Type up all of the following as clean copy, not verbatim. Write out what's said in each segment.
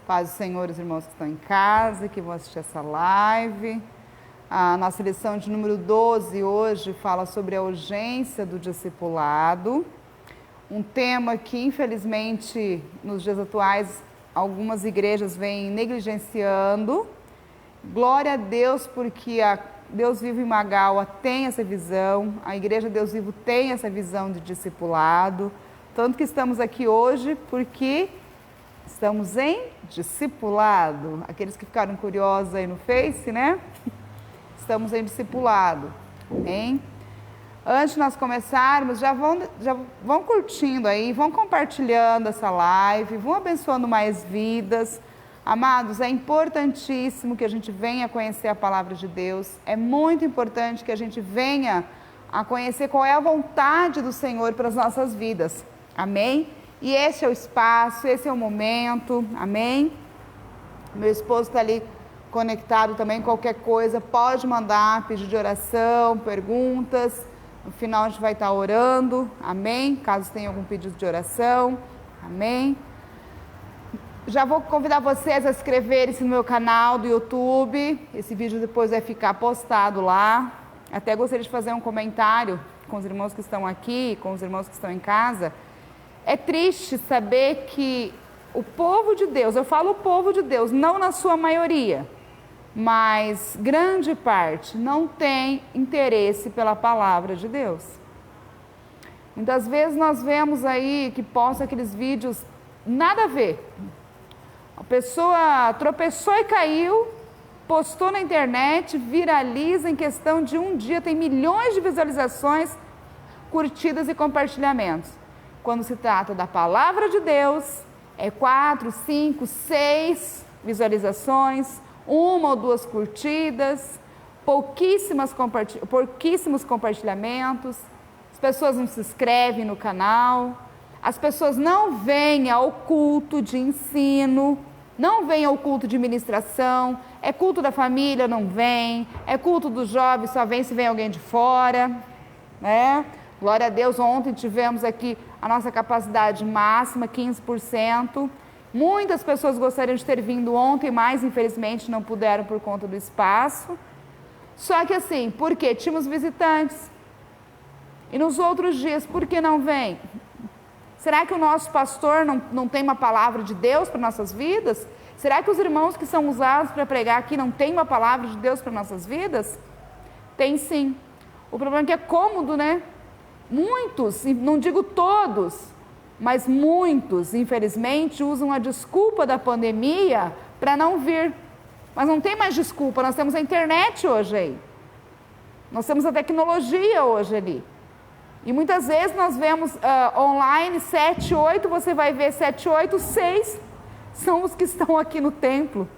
Paz do Senhor, os irmãos que estão em casa, que vão assistir essa live. A nossa lição de número 12 hoje fala sobre a urgência do discipulado. Um tema que, infelizmente, nos dias atuais, algumas igrejas vêm negligenciando. Glória a Deus, porque a Deus Vivo em Magaua tem essa visão, a Igreja Deus Vivo tem essa visão de discipulado. Tanto que estamos aqui hoje porque estamos em discipulado. Aqueles que ficaram curiosos aí no Face, né? Estamos em discipulado, hein? Antes de nós começarmos, já vão curtindo aí, vão compartilhando essa live, vão abençoando mais vidas. Amados, é importantíssimo que a gente venha conhecer a palavra de Deus, é muito importante que a gente venha a conhecer qual é a vontade do Senhor para as nossas vidas, amém? E esse é o espaço, esse é o momento, amém? Meu esposo está ali conectado também, qualquer coisa, pode mandar pedido de oração, perguntas, no final a gente vai estar orando, amém? Caso tenha algum pedido de oração, amém? Já vou convidar vocês a inscreverem-se no meu canal do YouTube, esse vídeo depois vai ficar postado lá. Até gostaria de fazer um comentário com os irmãos que estão aqui, com os irmãos que estão em casa. É triste saber que o povo de Deus, eu falo o povo de Deus, não na sua maioria, mas grande parte não tem interesse pela palavra de Deus. Muitas vezes nós vemos aí que postam aqueles vídeos nada a ver. A pessoa tropeçou e caiu, postou na internet, viraliza em questão de um dia, tem milhões de visualizações, curtidas e compartilhamentos. Quando se trata da palavra de Deus, é 4, 5, 6 visualizações, 1 ou 2 curtidas, pouquíssimos compartilhamentos, as pessoas não se inscrevem no canal, as pessoas não vêm ao culto de ensino, não vêm ao culto de ministração, é culto da família, não vem, é culto dos jovens, só vem se vem alguém de fora, né? Glória a Deus, ontem tivemos aqui a nossa capacidade máxima, 15%. Muitas pessoas gostariam de ter vindo ontem, mas infelizmente não puderam por conta do espaço. Só que assim, por quê? Tínhamos visitantes. E nos outros dias, por que não vem? Será que o nosso pastor não tem uma palavra de Deus para nossas vidas? Será que os irmãos que são usados para pregar aqui não têm uma palavra de Deus para nossas vidas? Tem sim. O problema é que é cômodo, né? Muitos, não digo todos, mas muitos, infelizmente, usam a desculpa da pandemia para não vir. Mas não tem mais desculpa, nós temos a internet hoje aí. Nós temos a tecnologia hoje ali. E muitas vezes nós vemos online 7, 8, você vai ver 7, 8, 6 são os que estão aqui no templo.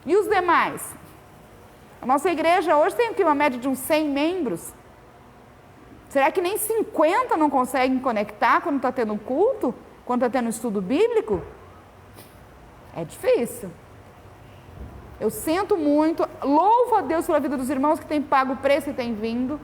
E os demais? A nossa igreja hoje tem uma média de uns 100 membros. Será que nem 50 não conseguem conectar quando está tendo um culto? Quando está tendo um estudo bíblico? É difícil. Eu sinto muito, louvo a Deus pela vida dos irmãos que têm pago o preço e têm vindo.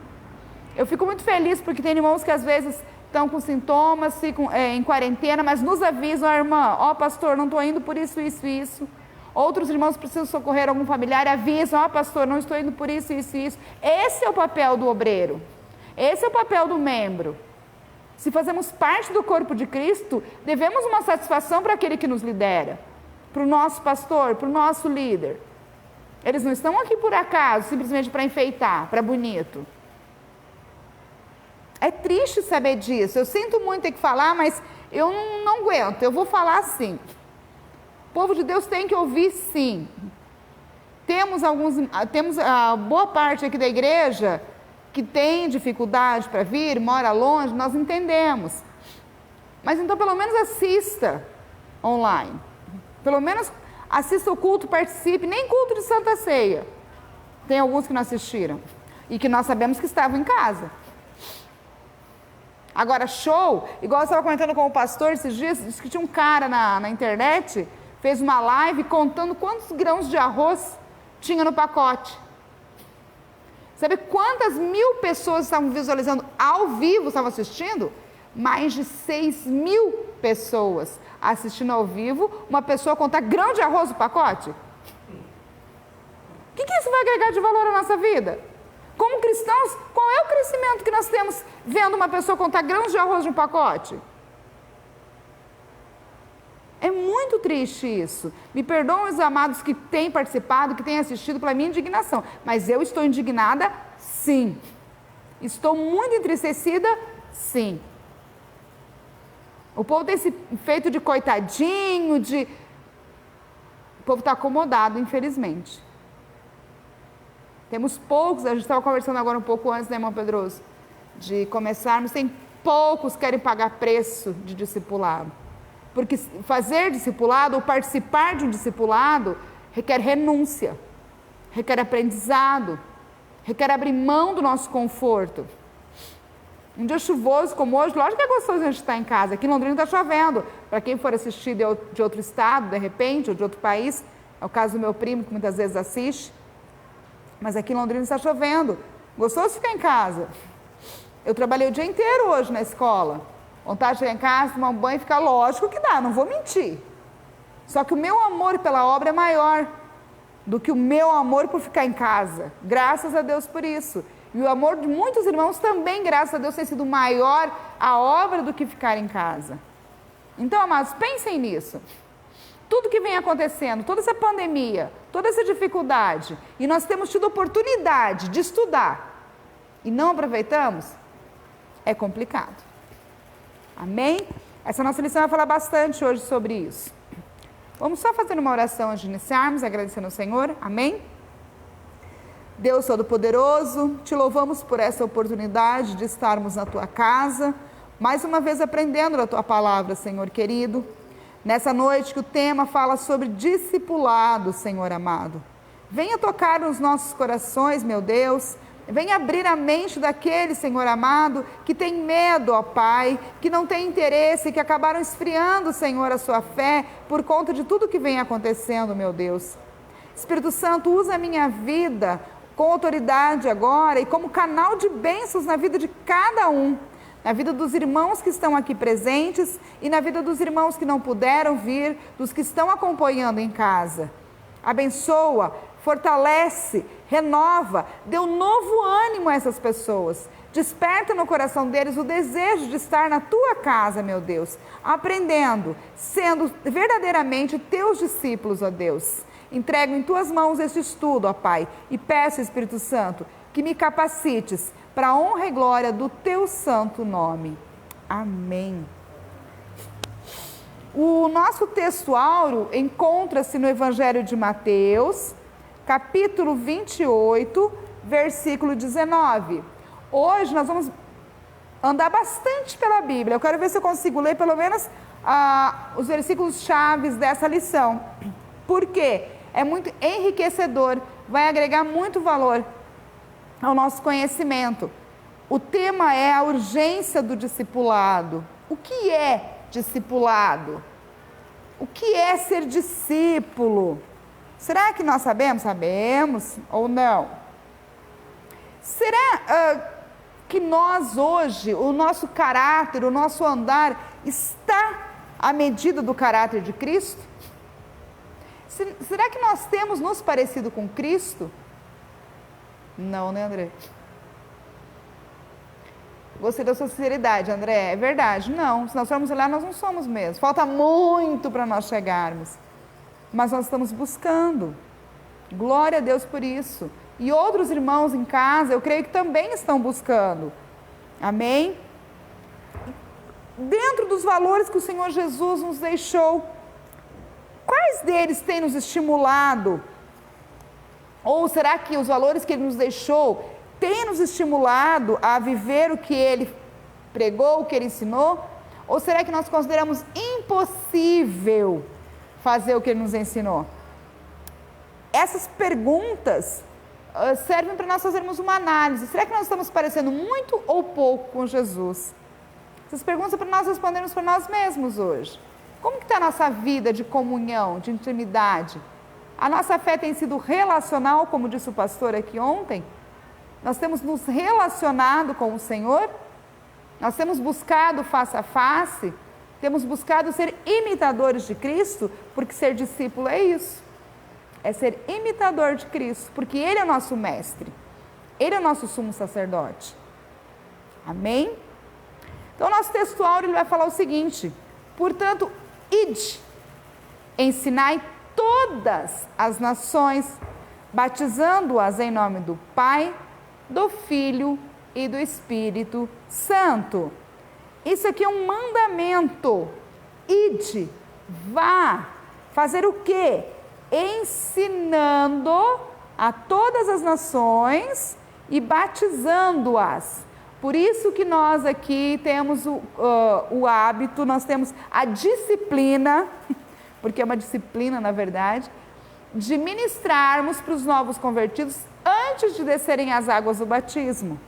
Eu fico muito feliz porque tem irmãos que às vezes estão com sintomas, ficam em quarentena, mas nos avisam, irmã, pastor, não estou indo por isso, isso e isso. Outros irmãos precisam socorrer algum familiar, avisam, pastor, não estou indo por isso, isso e isso. Esse é o papel do obreiro. Esse é o papel do membro. Se fazemos parte do corpo de Cristo, devemos uma satisfação para aquele que nos lidera, para o nosso pastor, para o nosso líder. Eles não estão aqui por acaso, simplesmente para enfeitar, para bonito. É triste saber disso. Eu sinto muito ter que falar, mas eu não aguento. Eu vou falar sim. O povo de Deus tem que ouvir sim. Temos a boa parte aqui da igreja que tem dificuldade para vir, mora longe, nós entendemos. Mas então pelo menos assista online. Pelo menos assista o culto, participe, nem culto de Santa Ceia. Tem alguns que não assistiram e que nós sabemos que estavam em casa. Agora show, igual eu estava comentando com o pastor esses dias, disse que tinha um cara na internet, fez uma live contando quantos grãos de arroz tinha no pacote. Sabe quantas mil pessoas estavam visualizando ao vivo, estavam assistindo? Mais de 6.000 pessoas assistindo ao vivo, uma pessoa contar grão de arroz no pacote? O que isso vai agregar de valor à nossa vida? Como cristãos, qual é o crescimento que nós temos vendo uma pessoa contar grãos de arroz no pacote? É muito triste isso. Me perdoam os amados que têm participado, que têm assistido pela minha indignação, mas eu estou indignada, sim. Estou muito entristecida, sim. O povo tem se feito de coitadinho, o povo está acomodado, infelizmente. Temos poucos, a gente estava conversando agora um pouco antes, né, irmão Pedroso? De começarmos, tem poucos que querem pagar preço de discipulado. Porque fazer discipulado ou participar de um discipulado requer renúncia, requer aprendizado, requer abrir mão do nosso conforto. Um dia chuvoso como hoje, lógico que é gostoso a gente estar em casa. Aqui em Londrina está chovendo. Para quem for assistir de outro estado, de repente, ou de outro país, é o caso do meu primo, que muitas vezes assiste. Mas aqui em Londrina está chovendo. Gostoso ficar em casa. Eu trabalhei o dia inteiro hoje na escola. Vontade de chegar em casa, tomar um banho e ficar, lógico que dá, não vou mentir. Só que o meu amor pela obra é maior do que o meu amor por ficar em casa. Graças a Deus por isso. E o amor de muitos irmãos também, graças a Deus, tem sido maior a obra do que ficar em casa. Então, amados, pensem nisso. Tudo que vem acontecendo, toda essa pandemia, toda essa dificuldade, e nós temos tido oportunidade de estudar e não aproveitamos, é complicado. Amém? Essa nossa lição vai falar bastante hoje sobre isso. Vamos só fazer uma oração antes de iniciarmos, agradecendo ao Senhor. Amém? Deus Todo-Poderoso, te louvamos por essa oportunidade de estarmos na tua casa, mais uma vez aprendendo da tua palavra, Senhor querido. Nessa noite que o tema fala sobre discipulado, Senhor amado. Venha tocar nos nossos corações, meu Deus. Venha abrir a mente daqueles, Senhor amado, que tem medo, ó Pai, que não tem interesse, que acabaram esfriando, Senhor, a sua fé por conta de tudo que vem acontecendo, meu Deus. Espírito Santo, usa a minha vida com autoridade agora e como canal de bênçãos na vida de cada um, na vida dos irmãos que estão aqui presentes e na vida dos irmãos que não puderam vir, dos que estão acompanhando em casa. Abençoa, fortalece, renova, dê um novo ânimo a essas pessoas. Desperta no coração deles o desejo de estar na tua casa, meu Deus, aprendendo, sendo verdadeiramente teus discípulos, ó Deus. Entrego em tuas mãos este estudo, ó Pai, e peço, Espírito Santo, que me capacites para a honra e glória do teu santo nome. Amém. O nosso texto áureo encontra-se no Evangelho de Mateus, capítulo 28, versículo 19. Hoje nós vamos andar bastante pela Bíblia. Eu quero ver se eu consigo ler pelo menos os versículos chaves dessa lição. Por quê? É muito enriquecedor, vai agregar muito valor ao nosso conhecimento. O tema é a urgência do discipulado. O que é discipulado? O que é ser discípulo? Será que nós sabemos? Sabemos ou não? Será que nós hoje, o nosso caráter, o nosso andar está à medida do caráter de Cristo? Será que nós temos nos parecido com Cristo? Não, né, André? Gostei da sua sinceridade, André. É verdade. Não, se nós formos olhar, nós não somos mesmo. Falta muito para nós chegarmos. Mas nós estamos buscando. Glória a Deus por isso. E outros irmãos em casa, eu creio que também estão buscando. Amém? Dentro dos valores que o Senhor Jesus nos deixou, quais deles têm nos estimulado? Ou será que os valores que Ele nos deixou têm nos estimulado a viver o que Ele pregou, o que Ele ensinou? Ou será que nós consideramos impossível fazer o que Ele nos ensinou? Essas perguntas servem para nós fazermos uma análise. Será que nós estamos parecendo muito ou pouco com Jesus? Essas perguntas são para nós respondermos para nós mesmos hoje. Como que está a nossa vida de comunhão, de intimidade? A nossa fé tem sido relacional, como disse o pastor aqui ontem? Nós temos nos relacionado com o Senhor? Nós temos buscado face a face? Temos buscado ser imitadores de Cristo, porque ser discípulo é isso. É ser imitador de Cristo, porque Ele é o nosso mestre. Ele é o nosso sumo sacerdote. Amém? Então, o nosso texto áureo ele vai falar o seguinte: portanto, ide, ensinai todas as nações, batizando-as em nome do Pai, do Filho e do Espírito Santo. Isso aqui é um mandamento. Ide, vá. Fazer o quê? Ensinando a todas as nações e batizando-as. Por isso que nós aqui temos o hábito, nós temos a disciplina, porque é uma disciplina na verdade, de ministrarmos para os novos convertidos antes de descerem as águas do batismo.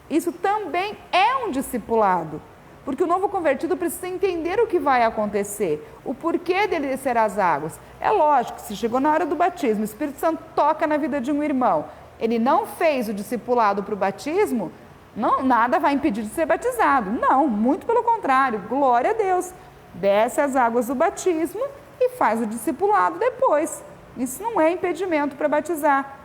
Isso também é um discipulado, porque o novo convertido precisa entender o que vai acontecer, o porquê dele descer as águas. É lógico, se chegou na hora do batismo, o Espírito Santo toca na vida de um irmão, ele não fez o discipulado para o batismo, não, nada vai impedir de ser batizado. Não, muito pelo contrário, glória a Deus. Desce as águas do batismo e faz o discipulado depois. Isso não é impedimento para batizar.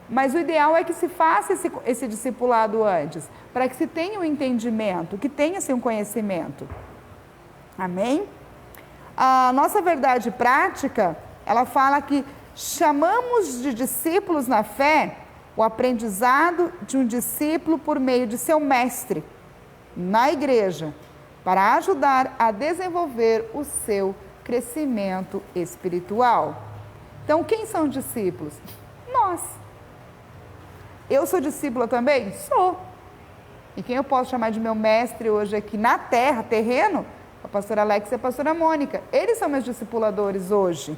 Mas o ideal é que se faça esse discipulado antes, para que se tenha um entendimento, que tenha-se um conhecimento. Amém? A nossa verdade prática, ela fala que chamamos de discípulos na fé o aprendizado de um discípulo por meio de seu mestre na igreja, para ajudar a desenvolver o seu crescimento espiritual. Então, quem são discípulos? Nós. Eu sou discípula também? Sou. E quem eu posso chamar de meu mestre hoje aqui na terra, terreno? A pastora Alex e a pastora Mônica. Eles são meus discipuladores hoje.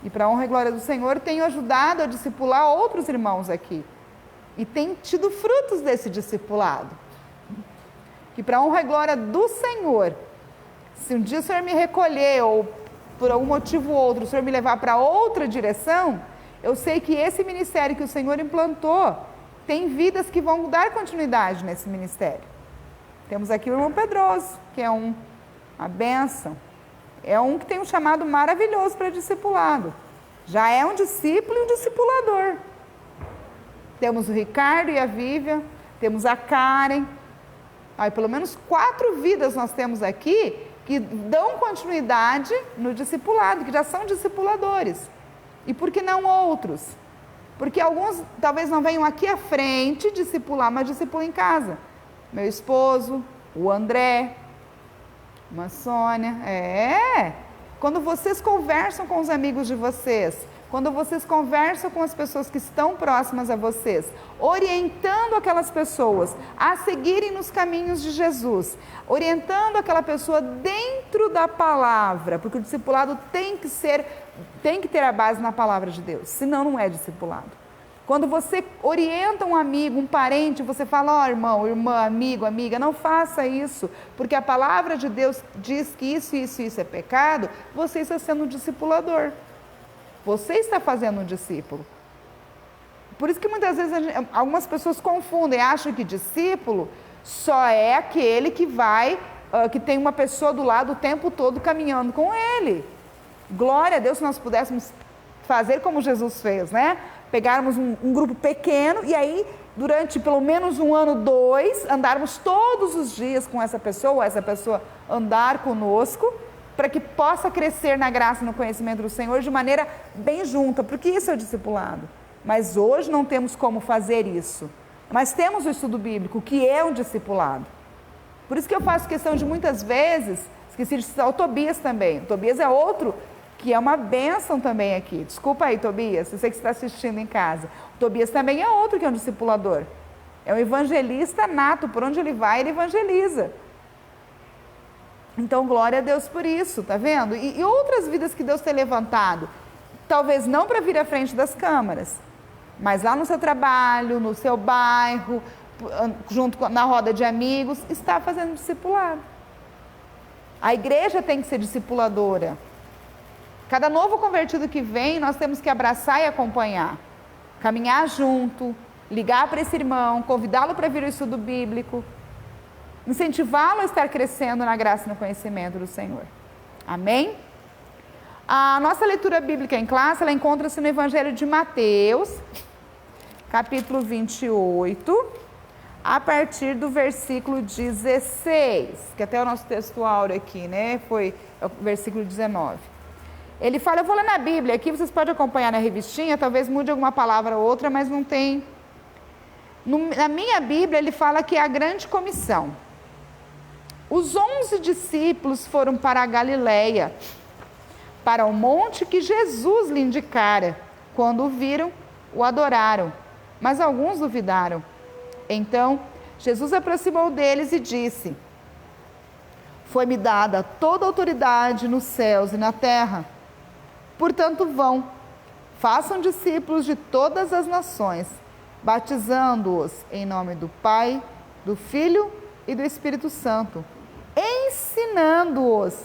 E para a honra e glória do Senhor, tenho ajudado a discipular outros irmãos aqui. E tenho tido frutos desse discipulado. Que para a honra e glória do Senhor, se um dia o Senhor me recolher ou por algum motivo ou outro, o Senhor me levar para outra direção, eu sei que esse ministério que o Senhor implantou, tem vidas que vão dar continuidade nesse ministério. Temos aqui o irmão Pedroso, que é uma bênção. É um que tem um chamado maravilhoso para discipulado. Já é um discípulo e um discipulador. Temos o Ricardo e a Vívia, temos a Karen. Pelo menos 4 vidas nós temos aqui que dão continuidade no discipulado, que já são discipuladores. E por que não outros? Porque alguns talvez não venham aqui à frente discipular, mas discipulam em casa. Meu esposo, o André, uma Sônia, quando vocês conversam com os amigos de vocês, quando vocês conversam com as pessoas que estão próximas a vocês, orientando aquelas pessoas a seguirem nos caminhos de Jesus, orientando aquela pessoa dentro da palavra, porque o discipulado tem que ter a base na palavra de Deus, senão não é discipulado. Quando você orienta um amigo, um parente, você fala, irmão, irmã, amigo, amiga, não faça isso, porque a palavra de Deus diz que isso é pecado, você está sendo um discipulador. Você está fazendo um discípulo. Por isso que muitas vezes algumas pessoas confundem, acham que discípulo só é aquele que que tem uma pessoa do lado o tempo todo caminhando com ele. Glória a Deus se nós pudéssemos fazer como Jesus fez, né? Pegarmos um grupo pequeno e aí, durante pelo menos 1 ano, 2, andarmos todos os dias com essa pessoa andar conosco, para que possa crescer na graça e no conhecimento do Senhor de maneira bem junta, porque isso é o discipulado. Mas hoje não temos como fazer isso. Mas temos o estudo bíblico, que é um discipulado. Por isso que eu faço questão de muitas vezes, esqueci de citar o Tobias também. O Tobias é outro que é uma bênção também aqui. Desculpa aí, Tobias, eu sei que você está assistindo em casa. O Tobias também é outro que é um discipulador. É um evangelista nato, por onde ele vai, ele evangeliza. Então, glória a Deus por isso, tá vendo? E outras vidas que Deus tem levantado, talvez não para vir à frente das câmaras, mas lá no seu trabalho, no seu bairro, na roda de amigos, está fazendo discipulado. A igreja tem que ser discipuladora. Cada novo convertido que vem, nós temos que abraçar e acompanhar, caminhar junto, ligar para esse irmão, convidá-lo para vir ao estudo bíblico. incentivá-lo a estar crescendo na graça e no conhecimento do Senhor. Amém? A nossa leitura bíblica em classe, ela encontra-se no Evangelho de Mateus, capítulo 28, a partir do versículo 16, que até o nosso texto áureo aqui, né, foi o versículo 19. Ele fala, eu vou ler na Bíblia, aqui vocês podem acompanhar na revistinha, talvez mude alguma palavra ou outra, mas não tem. Na minha Bíblia, ele fala que é a grande comissão. Os 11 discípulos foram para a Galileia, para o monte que Jesus lhe indicara. Quando o viram, o adoraram, mas alguns duvidaram. Então, Jesus aproximou deles e disse, foi-me dada toda a autoridade nos céus e na terra. Portanto, vão, façam discípulos de todas as nações, batizando-os em nome do Pai, do Filho e do Espírito Santo, ensinando-os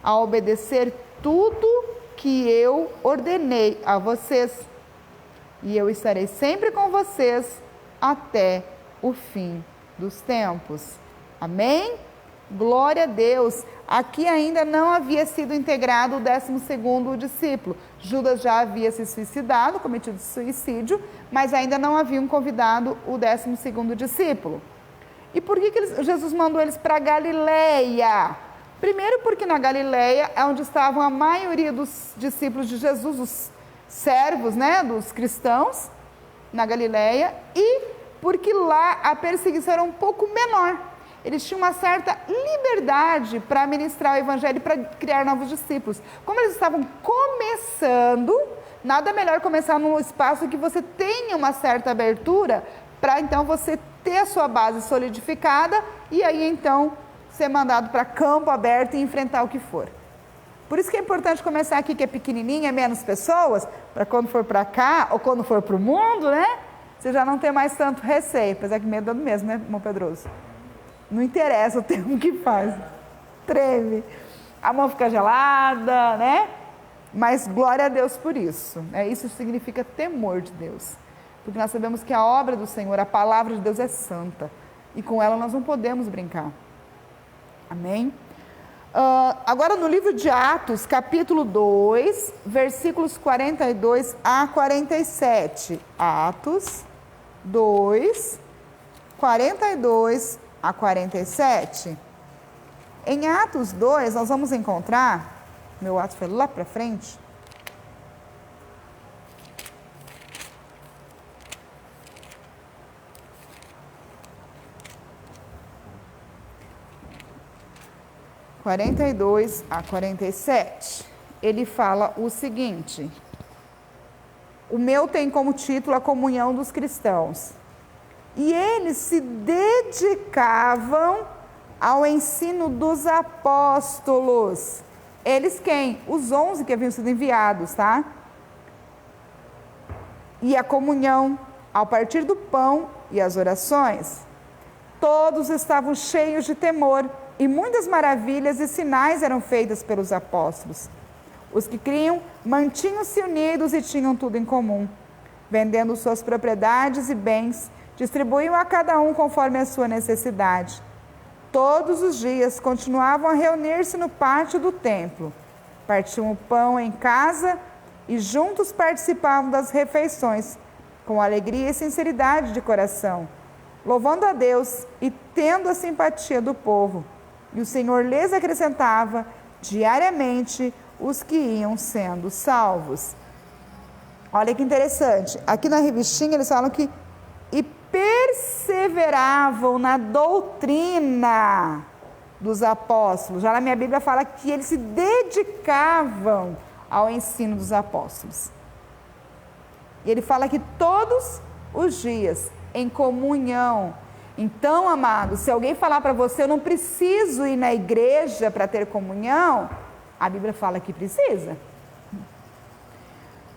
a obedecer tudo que eu ordenei a vocês. E eu estarei sempre com vocês até o fim dos tempos. Amém? Glória a Deus. Aqui ainda não havia sido integrado o 12º discípulo. Judas já havia se suicidado, cometido suicídio, mas ainda não haviam convidado o 12º discípulo. E por que Jesus mandou eles para Galileia? Primeiro porque na Galileia é onde estavam a maioria dos discípulos de Jesus, os servos, né, dos cristãos, na Galileia, e porque lá a perseguição era um pouco menor. Eles tinham uma certa liberdade para ministrar o evangelho e para criar novos discípulos. Como eles estavam começando, nada melhor começar num espaço que você tenha uma certa abertura, para então você ter a sua base solidificada e aí então ser mandado para campo aberto e enfrentar o que for. Por isso que é importante começar aqui que é pequenininho, é menos pessoas, para quando for para cá ou quando for para o mundo, né? Você já não tem mais tanto receio, apesar que medo é do mesmo, né, irmão Pedroso? Não interessa o termo que faz, treme, a mão fica gelada, né? Mas glória a Deus por isso, né? Isso significa temor de Deus, porque nós sabemos que a obra do Senhor, a palavra de Deus é santa, e com ela nós não podemos brincar. Amém? Agora no livro de Atos, capítulo 2, versículos 42 a 47. Atos 2, 42 a 47. Em Atos 2, nós vamos encontrar, meu Atos foi lá para frente, (42 a 47), ele fala o seguinte, o meu tem como título a comunhão dos cristãos, e eles se dedicavam ao ensino dos apóstolos. Eles quem? Os 11 que haviam sido enviados, tá? E a comunhão, ao partir do pão e as orações. Todos estavam cheios de temor, e muitas maravilhas e sinais eram feitas pelos apóstolos. Os que criam mantinham-se unidos e tinham tudo em comum. Vendendo suas propriedades e bens, distribuíam a cada um conforme a sua necessidade. Todos os dias continuavam a reunir-se no pátio do templo. Partiam o pão em casa e juntos participavam das refeições, com alegria e sinceridade de coração, louvando a Deus e tendo a simpatia do povo. E o Senhor lhes acrescentava diariamente os que iam sendo salvos. Olha que interessante. Aqui na revistinha eles falam que e perseveravam na doutrina dos apóstolos. Já na minha Bíblia fala que eles se dedicavam ao ensino dos apóstolos. E ele fala que todos os dias, em comunhão. Então, amados, se alguém falar para você, eu não preciso ir na igreja para ter comunhão, a Bíblia fala que precisa.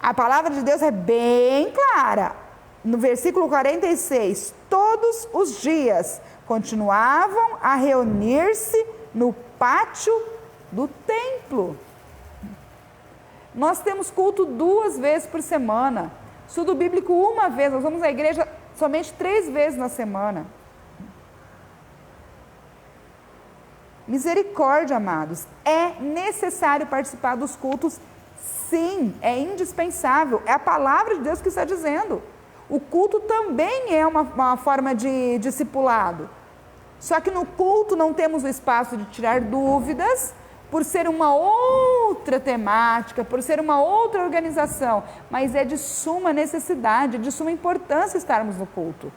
A palavra de Deus é bem clara. No versículo 46, todos os dias continuavam a reunir-se no pátio do templo. Nós temos culto 2 vezes por semana. Estudo bíblico 1 vez, nós vamos à igreja somente 3 vezes na semana. Misericórdia, amados. É necessário participar dos cultos, sim, é indispensável. É a palavra de Deus que está dizendo. O culto também é uma forma de discipulado. Só que no culto não temos o espaço de tirar dúvidas, por ser uma outra temática, por ser uma outra organização, mas é de suma necessidade, de suma importância estarmos no culto.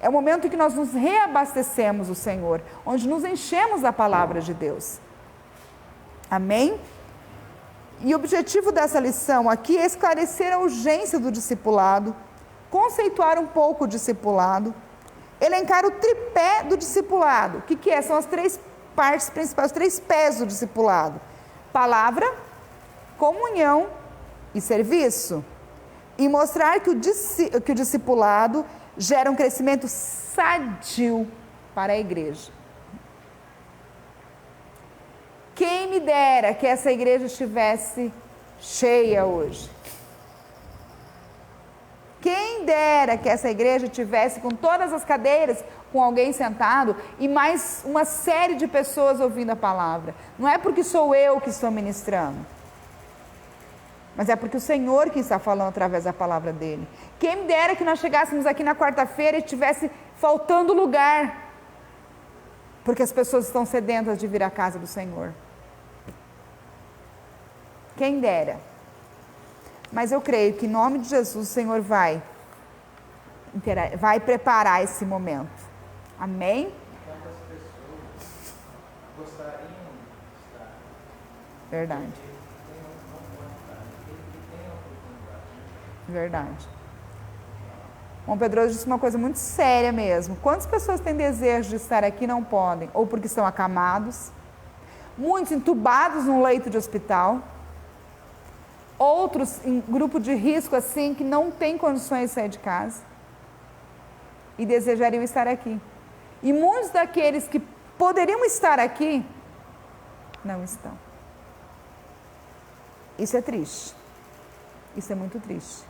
É o momento em que nós nos reabastecemos do Senhor, onde nos enchemos da palavra de Deus. Amém? E o objetivo dessa lição aqui é esclarecer a urgência do discipulado, conceituar um pouco o discipulado, elencar o tripé do discipulado. O que é? São as três partes principais, os três pés do discipulado: palavra, comunhão e serviço. E mostrar que o discipulado gera um crescimento sadio para a igreja. Quem me dera que essa igreja estivesse cheia hoje. Quem dera que essa igreja tivesse com todas as cadeiras, com alguém sentado e mais uma série de pessoas ouvindo a palavra. Não é porque sou eu que estou ministrando, mas é porque o Senhor que está falando através da palavra dele. Quem me dera que nós chegássemos aqui na quarta-feira e estivesse faltando lugar, porque as pessoas estão sedentas de vir à casa do Senhor. Quem dera. Mas eu creio que em nome de Jesus o Senhor vai preparar esse momento. Amém? Quantas pessoas gostariam de estar? Verdade. Verdade. Bom, Pedroso disse uma coisa muito séria mesmo. Quantas pessoas têm desejo de estar aqui e não podem? Ou porque estão acamados, muitos entubados num leito de hospital, outros em grupo de risco assim, que não têm condições de sair de casa e desejariam estar aqui. E muitos daqueles que poderiam estar aqui, não estão. Isso é triste. Isso é muito triste.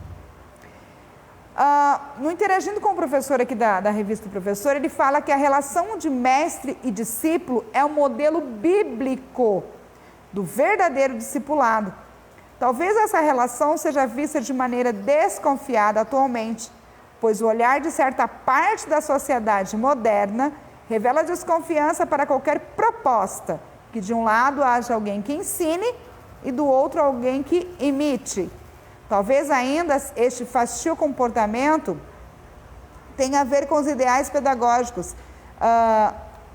No Interagindo com o professor aqui da revista do professor, ele fala que a relação de mestre e discípulo é um modelo bíblico do verdadeiro discipulado. Talvez essa relação seja vista de maneira desconfiada atualmente, pois o olhar de certa parte da sociedade moderna revela desconfiança para qualquer proposta, que de um lado haja alguém que ensine e do outro alguém que imite. Talvez ainda este fastio comportamento tenha a ver com os ideais pedagógicos,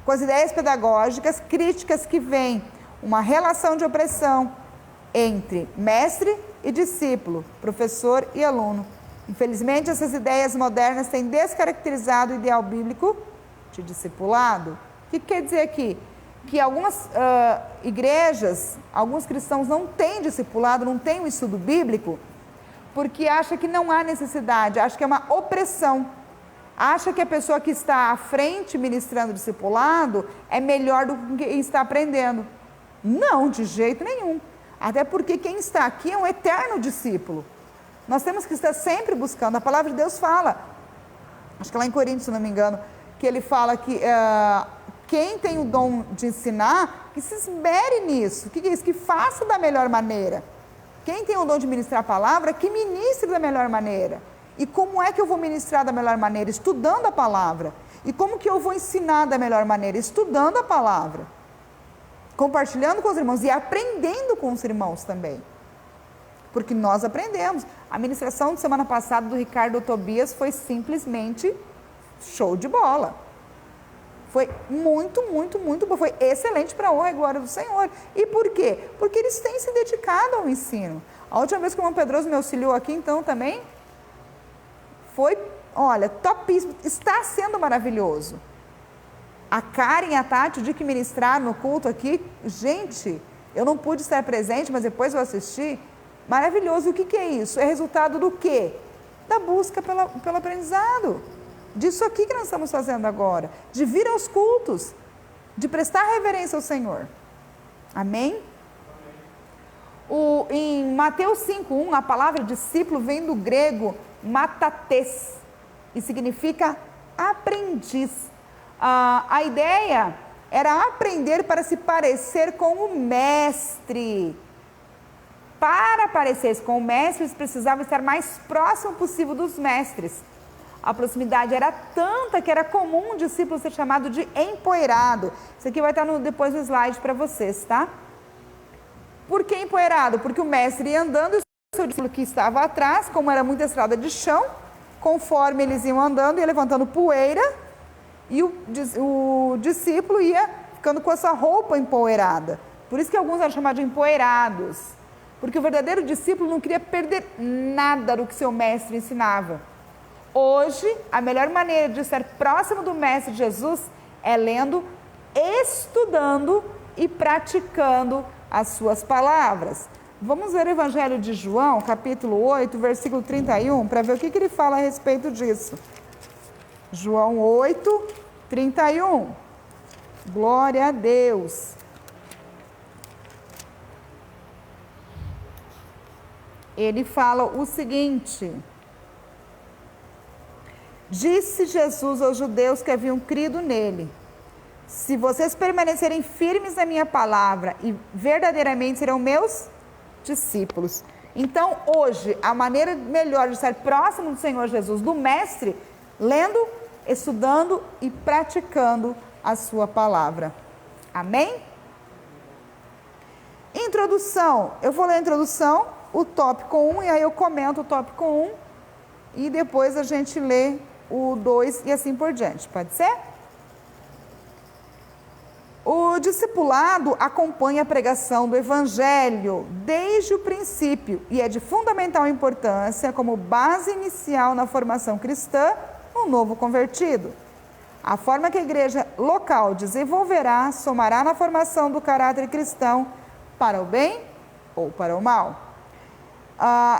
com as ideias pedagógicas críticas que vêm, uma relação de opressão entre mestre e discípulo, professor e aluno. Infelizmente, essas ideias modernas têm descaracterizado o ideal bíblico de discipulado. O que quer dizer aqui? Que algumas igrejas, alguns cristãos não têm discipulado, não têm o estudo bíblico, porque acha que não há necessidade, acha que é uma opressão, acha que a pessoa que está à frente ministrando discipulado é melhor do que quem está aprendendo. Não, de jeito nenhum. Até porque quem está aqui é um eterno discípulo. Nós temos que estar sempre buscando. A palavra de Deus fala, acho que lá em Coríntios, se não me engano, que ele fala que quem tem o dom de ensinar, que se esmere nisso. O que é isso? Que faça da melhor maneira. Quem tem o dom de ministrar a palavra, que ministre da melhor maneira. E como é que eu vou ministrar da melhor maneira? Estudando a palavra. E como que eu vou ensinar da melhor maneira? Estudando a palavra. Compartilhando com os irmãos e aprendendo com os irmãos também. Porque nós aprendemos. A ministração de semana passada do Ricardo Tobias foi simplesmente show de bola. Foi muito, muito, muito bom. Foi excelente para a honra e glória do Senhor. E por quê? Porque eles têm se dedicado ao ensino. A última vez que o irmão Pedroso me auxiliou aqui, então, também, foi, olha, topíssimo. Está sendo maravilhoso. A Karen e a Tati, o dia que ministraram no culto aqui, gente, eu não pude estar presente, mas depois eu assisti. Maravilhoso. E o que é isso? É resultado do quê? Da busca pelo aprendizado. Disso aqui que nós estamos fazendo agora. De vir aos cultos. De prestar reverência ao Senhor. Amém? Em Mateus 5:1, a palavra discípulo vem do grego matates. E significa aprendiz. A ideia era aprender para se parecer com o mestre. Para parecer com o mestre, eles precisavam estar mais próximo possível dos mestres. A proximidade era tanta que era comum um discípulo ser chamado de empoeirado. Isso aqui vai estar depois do slide para vocês, tá? Por que empoeirado? Porque o mestre ia andando e o seu discípulo que estava atrás, como era muita estrada de chão, conforme eles iam andando, ia levantando poeira e o discípulo ia ficando com a sua roupa empoeirada. Por isso que alguns eram chamados de empoeirados. Porque o verdadeiro discípulo não queria perder nada do que seu mestre ensinava. Hoje, a melhor maneira de estar próximo do Mestre Jesus é lendo, estudando e praticando as suas palavras. Vamos ver o Evangelho de João, capítulo 8, versículo 31, para ver o que ele fala a respeito disso. João 8, 31. Glória a Deus. Ele fala o seguinte: disse Jesus aos judeus que haviam crido nele: se vocês permanecerem firmes na minha palavra e verdadeiramente serão meus discípulos. Então, hoje, a maneira melhor de estar próximo do Senhor Jesus, do Mestre, lendo, estudando e praticando a sua palavra. Amém? Introdução. Eu vou ler a introdução, o tópico 1, e aí eu comento o tópico 1, e depois a gente lê o 2 e assim por diante. Pode ser? O discipulado acompanha a pregação do Evangelho desde o princípio e é de fundamental importância como base inicial na formação cristã no novo convertido. A forma que a igreja local desenvolverá somará na formação do caráter cristão para o bem ou para o mal.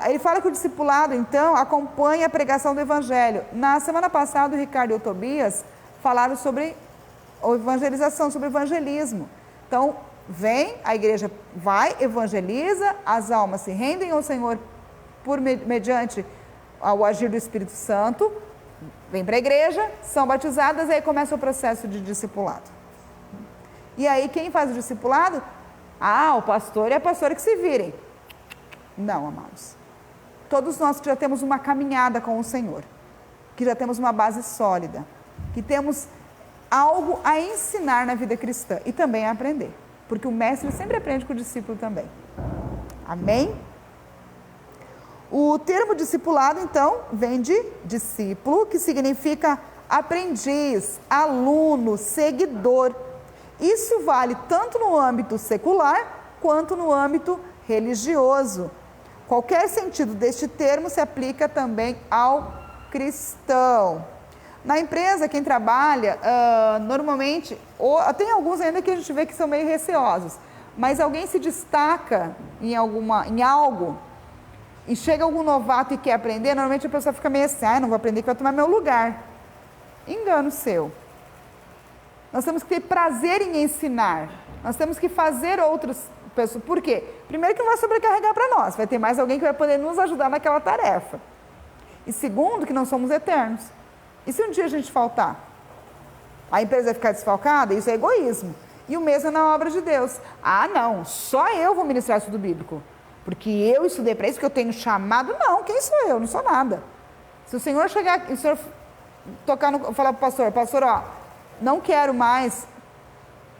Ele fala que o discipulado, então, acompanha a pregação do Evangelho. Na semana passada, o Ricardo e o Tobias falaram sobre a evangelização, sobre o evangelismo. Então, vem, a igreja vai, evangeliza, as almas se rendem ao Senhor mediante o agir do Espírito Santo, vem para a igreja, são batizadas, e aí começa o processo de discipulado. E aí, quem faz o discipulado? O pastor e a pastora que se virem. Não, amados. Todos nós que já temos uma caminhada com o Senhor, que já temos uma base sólida, que temos algo a ensinar na vida cristã e também a aprender, porque o mestre sempre aprende com o discípulo também. Amém? O termo discipulado, então, vem de discípulo, que significa aprendiz, aluno, seguidor. Isso vale tanto no âmbito secular quanto no âmbito religioso. Qualquer sentido deste termo se aplica também ao cristão. Na empresa, quem trabalha, normalmente, tem alguns ainda que a gente vê que são meio receosos, mas alguém se destaca em algo e chega algum novato e quer aprender, normalmente a pessoa fica meio assim, não vou aprender que vai tomar meu lugar. Engano seu. Nós temos que ter prazer em ensinar, nós temos que fazer outras pessoas. Por quê? Primeiro que não vai sobrecarregar para nós, vai ter mais alguém que vai poder nos ajudar naquela tarefa. E segundo, que não somos eternos. E se um dia a gente faltar? A empresa vai ficar desfalcada? Isso é egoísmo. E o mesmo é na obra de Deus. Não, só eu vou ministrar estudo bíblico. Porque eu estudei para isso, porque eu tenho chamado. Não, quem sou eu? Não sou nada. Se o Senhor chegar, o Senhor falar para o pastor, não quero mais,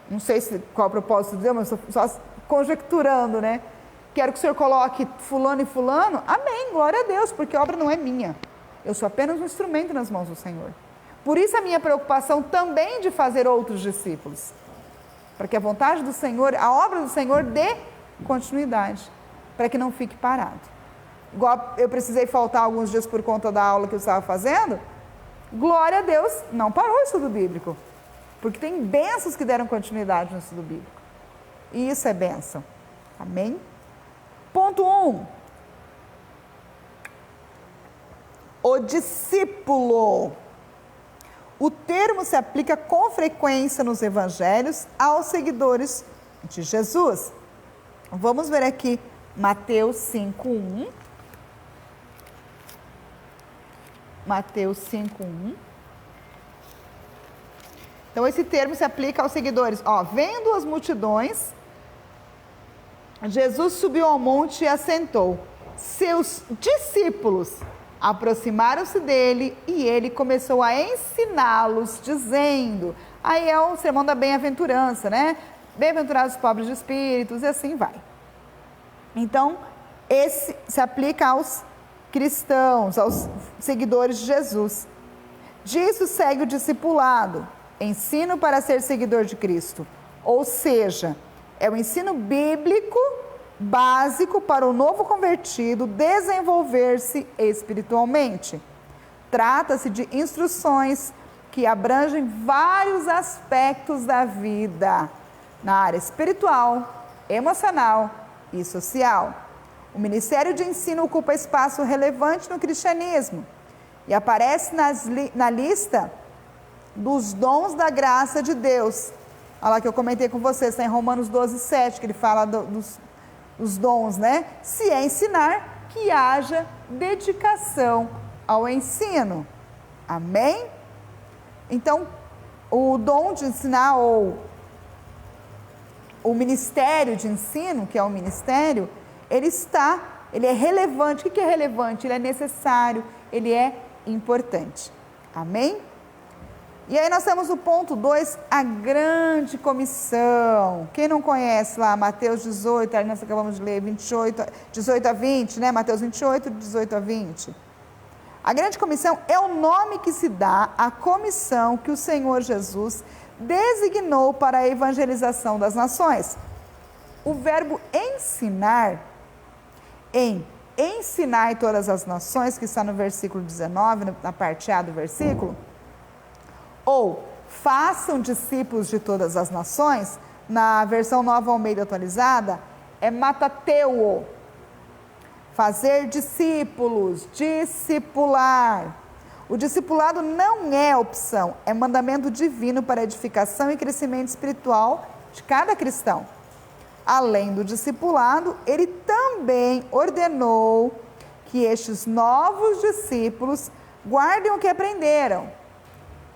não sei qual é o propósito de Deus, mas estou só conjecturando, né? Quero que o Senhor coloque fulano e fulano. Amém, glória a Deus, porque a obra não é minha. Eu sou apenas um instrumento nas mãos do Senhor. Por isso a minha preocupação também de fazer outros discípulos. Para que a vontade do Senhor, a obra do Senhor dê continuidade. Para que não fique parado. Igual eu precisei faltar alguns dias por conta da aula que eu estava fazendo. Glória a Deus, não parou o estudo bíblico. Porque tem bênçãos que deram continuidade no estudo bíblico. E isso é bênção. Amém? Ponto 1. O discípulo. O termo se aplica com frequência nos evangelhos aos seguidores de Jesus. Vamos ver aqui Mateus 5:1. Mateus 5:1. Então, esse termo se aplica aos seguidores. Vendo as multidões, Jesus subiu ao monte e assentou. Seus discípulos aproximaram-se dele e ele começou a ensiná-los, dizendo... Aí é o sermão da bem-aventurança, né? Bem-aventurados os pobres de espíritos, e assim vai. Então, esse se aplica aos cristãos, aos seguidores de Jesus. Disso segue o discipulado, ensino para ser seguidor de Cristo. Ou seja, é o ensino bíblico básico para o novo convertido desenvolver-se espiritualmente. Trata-se de instruções que abrangem vários aspectos da vida, na área espiritual, emocional e social. O ministério de ensino ocupa espaço relevante no cristianismo e aparece na lista dos dons da graça de Deus. Olha lá que eu comentei com vocês, está em Romanos 12:7, que ele fala dos dons, né? Se é ensinar, que haja dedicação ao ensino. Amém? Então, o dom de ensinar, ou o ministério de ensino, que é o ministério, ele é relevante. O que é relevante? Ele é necessário, ele é importante. Amém? E aí nós temos o ponto 2, a grande comissão. Quem não conhece lá, Mateus 18, aí nós acabamos de ler 18 a 20, né? Mateus 28, 18 a 20. A grande comissão é o nome que se dá à comissão que o Senhor Jesus designou para a evangelização das nações. O verbo ensinar, ensinai todas as nações, que está no versículo 19, na parte A do versículo, ou façam discípulos de todas as nações, na versão Nova Almeida atualizada, é matateuo. Fazer discípulos, discipular. O discipulado não é opção, é mandamento divino para edificação e crescimento espiritual de cada cristão. Além do discipulado, ele também ordenou que estes novos discípulos guardem o que aprenderam,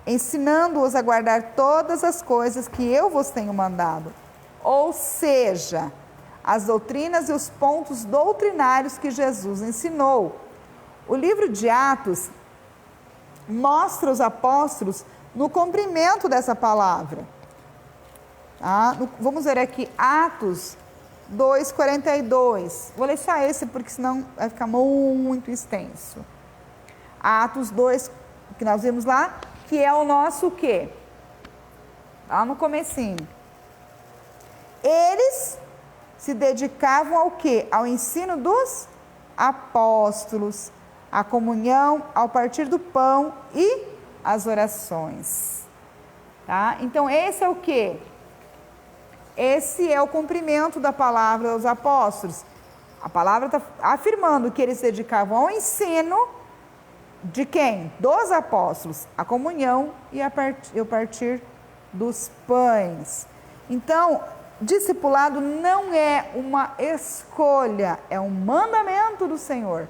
ensinando-os a guardar todas as coisas que eu vos tenho mandado. Ou seja, as doutrinas e os pontos doutrinários que Jesus ensinou. O livro de Atos mostra os apóstolos no cumprimento dessa palavra. Vamos ver aqui, Atos 2:42. Vou deixar esse porque senão vai ficar muito extenso. Atos 2, que nós vimos lá, que é o nosso o quê? Lá no comecinho. Eles se dedicavam ao quê? Ao ensino dos apóstolos, à comunhão, ao partir do pão e às orações. Tá? Então, esse é o quê? Esse é o cumprimento da palavra dos apóstolos. A palavra está afirmando que eles se dedicavam ao ensino de quem? Dos apóstolos, a comunhão e o partir dos pães. Então, discipulado não é uma escolha, é um mandamento do Senhor.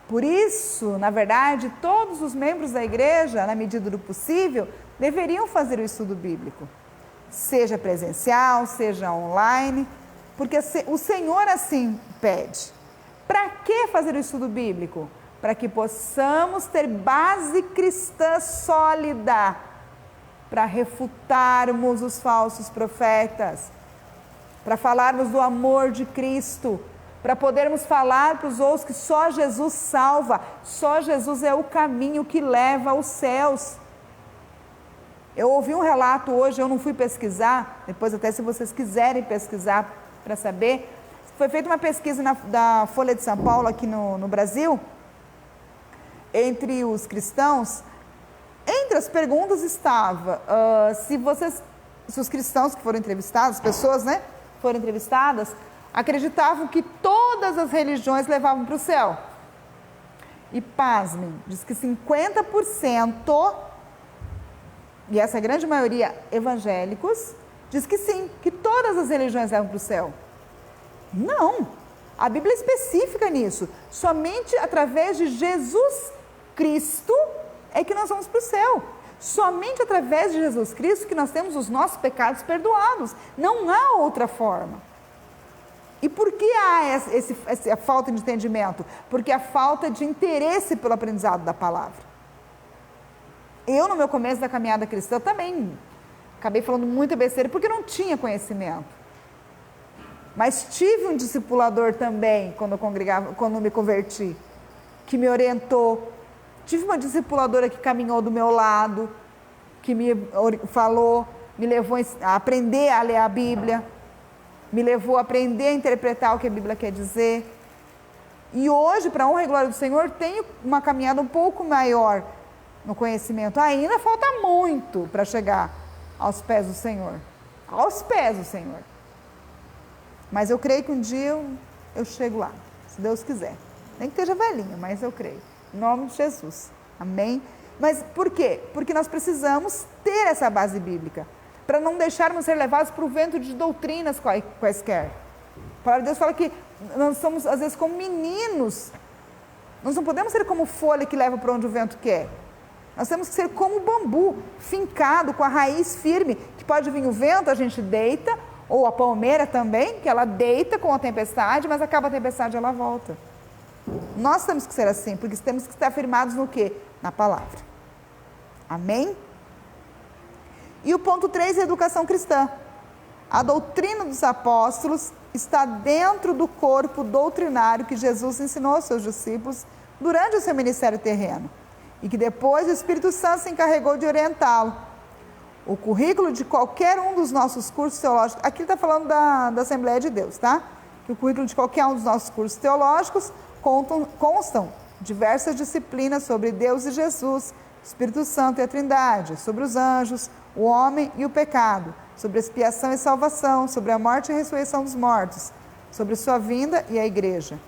Por isso, na verdade, todos os membros da igreja, na medida do possível, deveriam fazer o estudo bíblico. Seja presencial, seja online, porque o Senhor assim pede. Para que fazer o estudo bíblico? Para que possamos ter base cristã sólida, para refutarmos os falsos profetas, para falarmos do amor de Cristo, para podermos falar para os outros que só Jesus salva, só Jesus é o caminho que leva aos céus. Eu ouvi um relato hoje, eu não fui pesquisar, depois até se vocês quiserem pesquisar para saber, foi feita uma pesquisa da Folha de São Paulo aqui no Brasil, entre os cristãos. Entre as perguntas estava, se os cristãos que foram entrevistados, as pessoas, né, foram entrevistadas, acreditavam que todas as religiões levavam para o céu. E pasmem, diz que 50%, e essa grande maioria evangélicos, diz que sim, que todas as religiões levam para o céu. Não, a Bíblia é específica nisso. Somente através de Jesus Cristo é que nós vamos para o céu. Somente através de Jesus Cristo que nós temos os nossos pecados perdoados. Não há outra forma. E por que há essa falta de entendimento? Porque a falta de interesse pelo aprendizado da palavra. Eu, no meu começo da caminhada cristã, também acabei falando muita besteira, porque não tinha conhecimento. Mas tive um discipulador também, quando me converti, que me orientou. Tive uma discipuladora que caminhou do meu lado, que me falou, me levou a aprender a ler a Bíblia, me levou a aprender a interpretar o que a Bíblia quer dizer. E hoje, para a honra e glória do Senhor, tenho uma caminhada um pouco maior no conhecimento. Ainda falta muito para chegar aos pés do Senhor. Aos pés do Senhor. Mas eu creio que um dia eu chego lá, se Deus quiser. Nem que esteja velhinha, mas eu creio. Em nome de Jesus. Amém? Mas por quê? Porque nós precisamos ter essa base bíblica, para não deixarmos ser levados para o vento de doutrinas quaisquer. A palavra de Deus fala que nós somos, às vezes, como meninos. Nós não podemos ser como folha que leva para onde o vento quer. Nós temos que ser como bambu, fincado, com a raiz firme, que pode vir o vento, a gente deita, ou a palmeira também, que ela deita com a tempestade, mas acaba a tempestade, ela volta. Nós temos que ser assim, porque temos que estar firmados no quê? Na palavra. Amém? E o ponto 3 é a educação cristã. A doutrina dos apóstolos está dentro do corpo doutrinário que Jesus ensinou aos seus discípulos durante o seu ministério terreno, e que depois o Espírito Santo se encarregou de orientá-lo. O currículo de qualquer um dos nossos cursos teológicos, aqui está falando da Assembleia de Deus, tá? Que o currículo de qualquer um dos nossos cursos teológicos constam diversas disciplinas sobre Deus e Jesus, Espírito Santo e a Trindade, sobre os anjos, o homem e o pecado, sobre expiação e salvação, sobre a morte e a ressurreição dos mortos, sobre sua vinda e a igreja.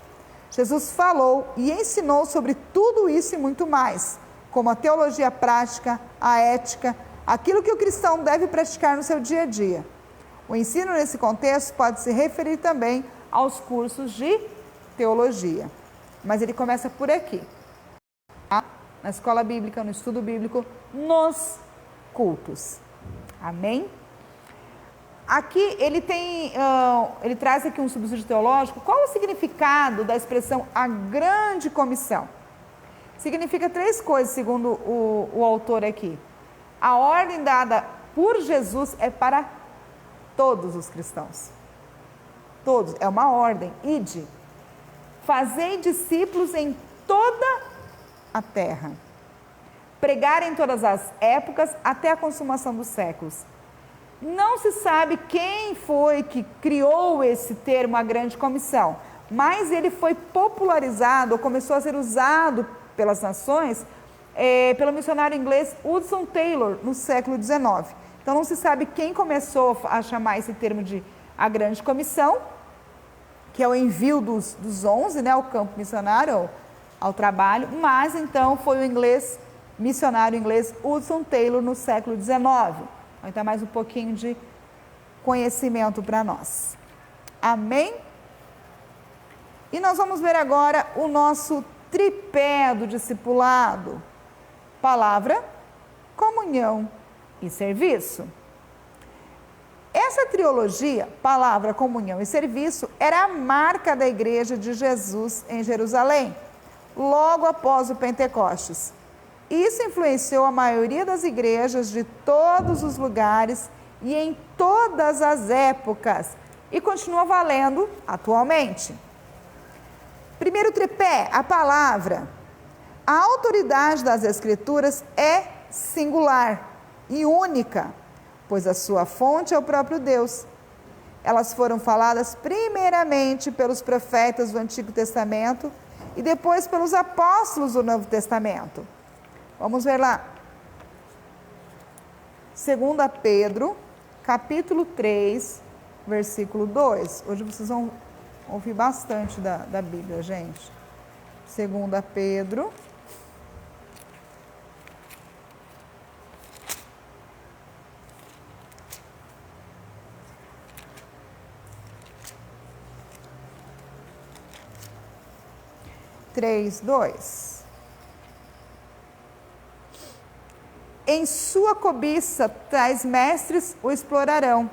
Jesus falou e ensinou sobre tudo isso e muito mais, como a teologia prática, a ética, aquilo que o cristão deve praticar no seu dia a dia. O ensino nesse contexto pode se referir também aos cursos de teologia. Mas ele começa por aqui, tá? Na escola bíblica, no estudo bíblico, nos cultos. Amém? Aqui ele traz aqui um subsídio teológico. Qual o significado da expressão a grande comissão? Significa 3 coisas, segundo o autor aqui. A ordem dada por Jesus é para todos os cristãos. Todos, é uma ordem. Ide, fazei discípulos em toda a terra. Pregar em todas as épocas até a consumação dos séculos. Não se sabe quem foi que criou esse termo, a grande comissão, mas ele foi popularizado, ou começou a ser usado pelas nações, pelo missionário inglês Hudson Taylor, no século XIX. Então não se sabe quem começou a chamar esse termo de a grande comissão, que é o envio dos 11, né, ao campo missionário, ao trabalho, mas então foi o missionário inglês Hudson Taylor no século XIX. Então, mais um pouquinho de conhecimento para nós. Amém? E nós vamos ver agora o nosso tripé do discipulado: palavra, comunhão e serviço. Essa trilogia, palavra, comunhão e serviço, era a marca da igreja de Jesus em Jerusalém, logo após o Pentecostes. Isso influenciou a maioria das igrejas de todos os lugares e em todas as épocas, e continua valendo atualmente. Primeiro tripé, a palavra. A autoridade das Escrituras é singular e única, pois a sua fonte é o próprio Deus. Elas foram faladas primeiramente pelos profetas do Antigo Testamento e depois pelos apóstolos do Novo Testamento. Vamos ver lá. 2 Pedro, capítulo 3, versículo 2. Hoje vocês vão ouvir bastante da Bíblia, gente. 2 Pedro. Três, 2. em sua cobiça, tais mestres o explorarão,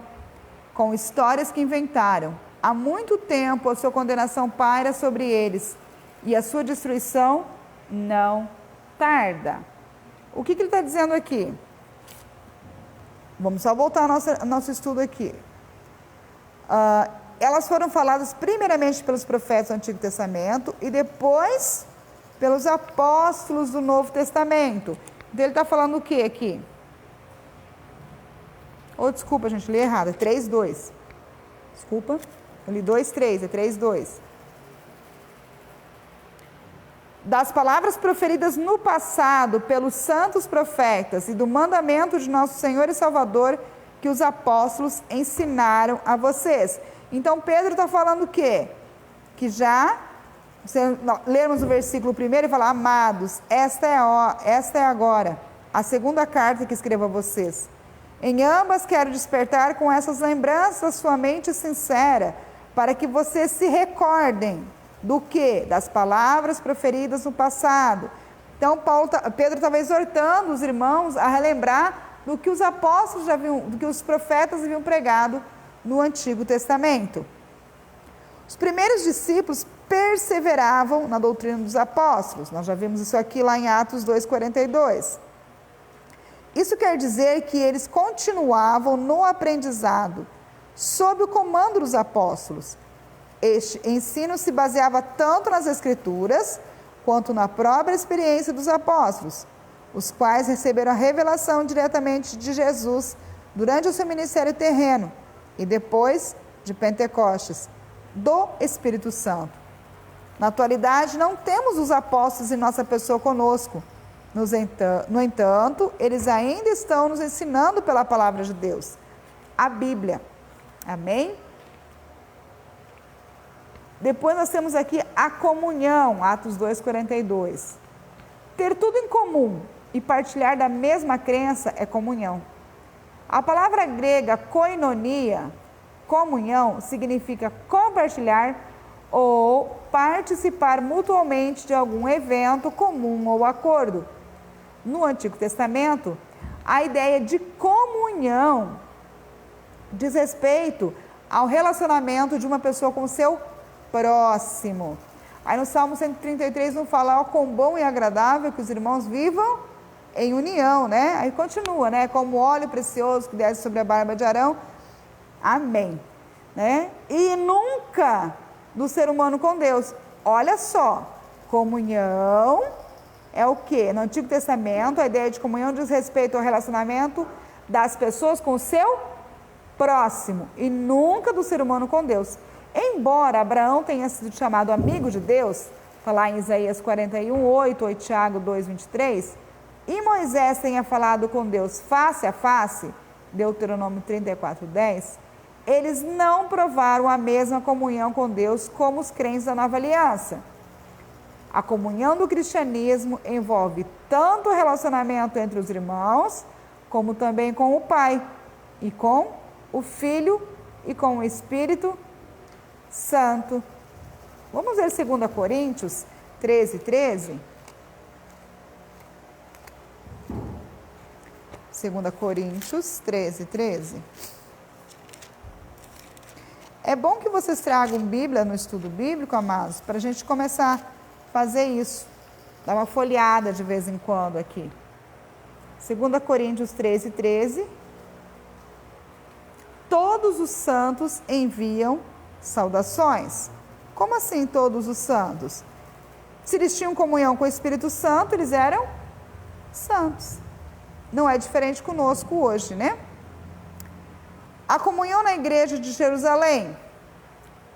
com histórias que inventaram. Há muito tempo a sua condenação paira sobre eles, e a sua destruição não tarda. O que ele está dizendo aqui? Vamos só voltar ao nosso estudo aqui. Elas foram faladas primeiramente pelos profetas do Antigo Testamento e depois pelos apóstolos do Novo Testamento. Então ele está falando o que aqui? Desculpa, gente, li errado, é 3:2. Desculpa, eu li 2:3, é 3:2. Das palavras proferidas no passado pelos santos profetas e do mandamento de nosso Senhor e Salvador que os apóstolos ensinaram a vocês. Então Pedro está falando o quê? Que já, se lermos o versículo primeiro e falar, amados, esta é agora a segunda carta que escrevo a vocês. Em ambas quero despertar com essas lembranças sua mente sincera, para que vocês se recordem do quê? Das palavras proferidas no passado. Então Pedro estava exortando os irmãos a relembrar do que os apóstolos do que os profetas haviam pregado no Antigo Testamento. Os primeiros discípulos perseveravam na doutrina dos apóstolos. Nós já vimos isso aqui lá em Atos 2:42. Isso quer dizer que eles continuavam no aprendizado, sob o comando dos apóstolos. Este ensino se baseava tanto nas Escrituras, quanto na própria experiência dos apóstolos, os quais receberam a revelação diretamente de Jesus durante o seu ministério terreno e depois de Pentecostes, do Espírito Santo. Na atualidade, não temos os apóstolos em nossa pessoa conosco. No entanto, eles ainda estão nos ensinando pela palavra de Deus, a Bíblia. Amém? Depois nós temos aqui a comunhão, Atos 2:42. Ter tudo em comum e partilhar da mesma crença é comunhão. A palavra grega koinonia, comunhão, significa compartilhar ou participar mutuamente de algum evento comum ou acordo. No Antigo Testamento, a ideia de comunhão diz respeito ao relacionamento de uma pessoa com o seu próximo. Aí no Salmo 133 não fala, ó, quão bom e agradável que os irmãos vivam em união, né? Aí continua, né? Como óleo precioso que desce sobre a barba de Arão. Amém. Né? E nunca do ser humano com Deus. Olha só, comunhão é o quê? No Antigo Testamento, a ideia de comunhão diz respeito ao relacionamento das pessoas com o seu próximo e nunca do ser humano com Deus. Embora Abraão tenha sido chamado amigo de Deus, está lá em Isaías 41:8 ou Tiago 2:23, e Moisés tenha falado com Deus face a face, Deuteronômio 34:10, eles não provaram a mesma comunhão com Deus como os crentes da Nova Aliança. A comunhão do cristianismo envolve tanto o relacionamento entre os irmãos, como também com o Pai, e com o Filho, e com o Espírito Santo. Vamos ver 2 Coríntios 13:13. 2 Coríntios 13:13. É bom que vocês tragam Bíblia no estudo bíblico, amados, para a gente começar a fazer isso. Dar uma folheada de vez em quando aqui. 2 Coríntios 13:13. Todos os santos enviam saudações. Como assim todos os santos? Se eles tinham comunhão com o Espírito Santo, eles eram santos. Não é diferente conosco hoje, né? A comunhão na igreja de Jerusalém.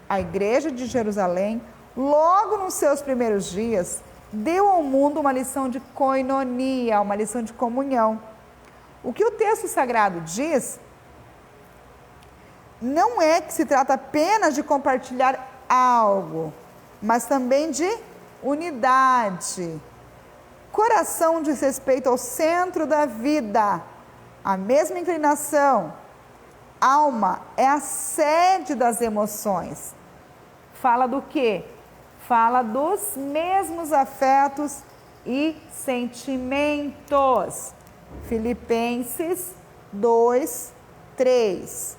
A igreja de Jerusalém, logo nos seus primeiros dias, deu ao mundo uma lição de koinonia, uma lição de comunhão. O que o texto sagrado diz não é que se trata apenas de compartilhar algo, mas também de unidade. Coração diz respeito ao centro da vida, a mesma inclinação. Alma é a sede das emoções. Fala do quê? Fala dos mesmos afetos e sentimentos. Filipenses 2, 3.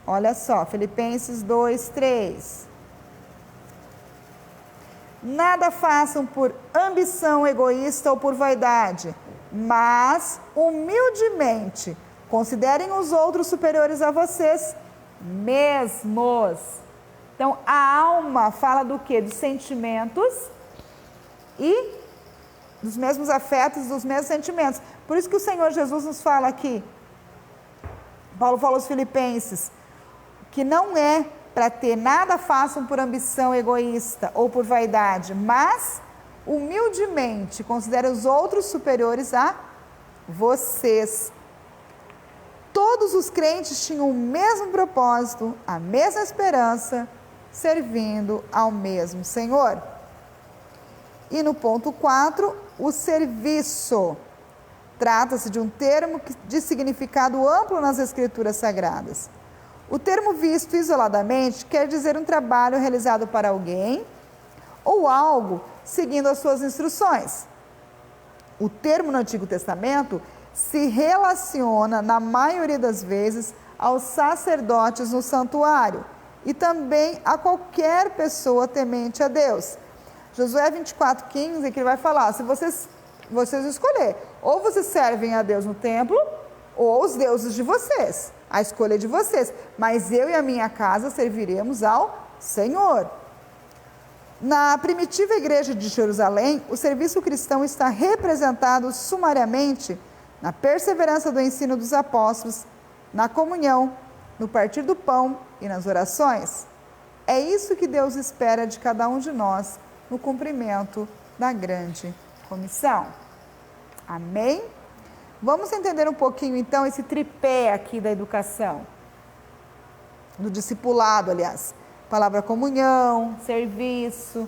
Olha só, Filipenses 2, 3. Nada façam por ambição egoísta ou por vaidade, mas humildemente considerem os outros superiores a vocês mesmos. Então, a alma fala do quê? Dos sentimentos e dos mesmos afetos, dos mesmos sentimentos. Por isso que o Senhor Jesus nos fala aqui, Paulo fala aos Filipenses, que não é para ter nada façam por ambição egoísta ou por vaidade, mas humildemente considerem os outros superiores a vocês. Todos os crentes tinham o mesmo propósito, a mesma esperança, servindo ao mesmo Senhor. E no ponto 4, o serviço. Trata-se de um termo de significado amplo nas Escrituras Sagradas. O termo visto isoladamente quer dizer um trabalho realizado para alguém ou algo seguindo as suas instruções. O termo no Antigo Testamento se relaciona, na maioria das vezes, aos sacerdotes no santuário e também a qualquer pessoa temente a Deus. Josué 24:15, que ele vai falar, se vocês escolher, ou vocês servem a Deus no templo, ou os deuses de vocês, a escolha é de vocês, mas eu e a minha casa serviremos ao Senhor. Na primitiva igreja de Jerusalém, o serviço cristão está representado sumariamente na perseverança do ensino dos apóstolos, na comunhão, no partir do pão e nas orações. É isso que Deus espera de cada um de nós no cumprimento da grande comissão. Amém? Vamos entender um pouquinho então esse tripé aqui da educação, do discipulado, aliás. Palavra comunhão, serviço.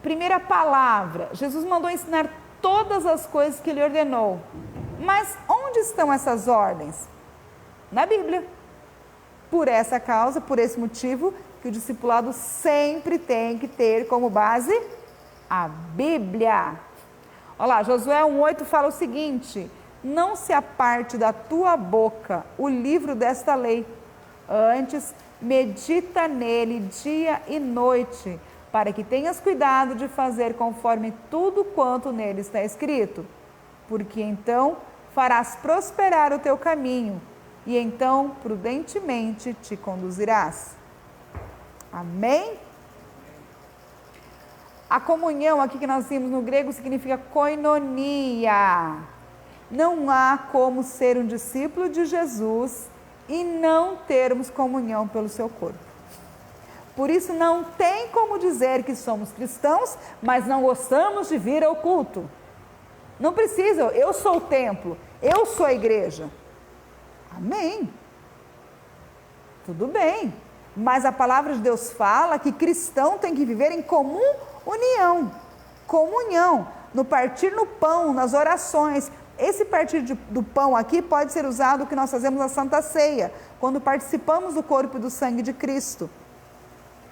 Primeira palavra, Jesus mandou ensinar todas as coisas que ele ordenou. Mas onde estão essas ordens? Na Bíblia. Por essa causa, por esse motivo, que o discipulado sempre tem que ter como base a Bíblia. Olha lá, Josué 1,8 fala o seguinte: não se aparte da tua boca o livro desta lei, antes medita nele dia e noite, para que tenhas cuidado de fazer conforme tudo quanto nele está escrito, porque então farás prosperar o teu caminho, e então prudentemente te conduzirás. Amém? A comunhão aqui que nós vimos no grego significa koinonia. Não há como ser um discípulo de Jesus e não termos comunhão pelo seu corpo. Por isso não tem como dizer que somos cristãos, mas não gostamos de vir ao culto. Não precisa, eu sou o templo, eu sou a igreja. Amém. Tudo bem, mas a palavra de Deus fala que cristão tem que viver em comum união, comunhão, no partir no pão, nas orações. Esse partir do pão aqui pode ser usado o que nós fazemos na Santa Ceia, quando participamos do corpo e do sangue de Cristo.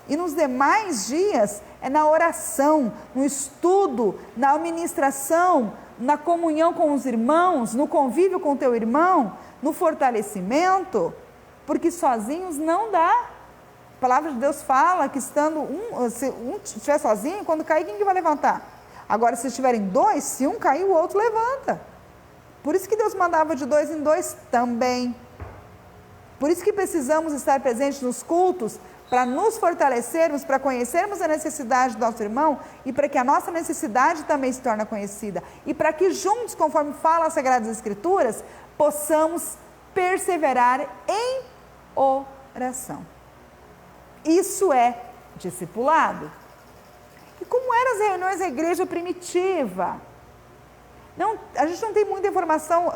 E nos demais dias é na oração, no estudo, na administração, na comunhão com os irmãos, no convívio com o teu irmão, no fortalecimento, porque sozinhos não dá. A palavra de Deus fala que estando se um estiver sozinho, quando cair, quem que vai levantar? Agora, se estiverem dois, se um cair, o outro levanta. Por isso que Deus mandava de 2 em 2 também. Por isso que precisamos estar presentes nos cultos, para nos fortalecermos, para conhecermos a necessidade do nosso irmão e para que a nossa necessidade também se torne conhecida. E para que juntos, conforme fala as Sagradas Escrituras, possamos perseverar em oração. Isso é discipulado. E como eram as reuniões da igreja primitiva? A gente não tem muita informação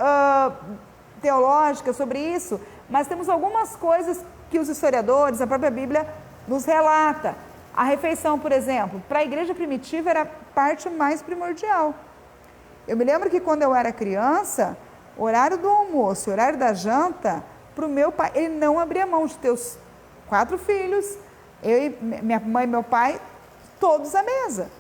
teológica sobre isso, mas temos algumas coisas que os historiadores, a própria Bíblia, nos relata. A refeição, por exemplo, para a igreja primitiva era a parte mais primordial. Eu me lembro que quando eu era criança, o horário do almoço, o horário da janta, para o meu pai, ele não abria mão de ter os 4 filhos, eu e minha mãe e meu pai, todos à mesa.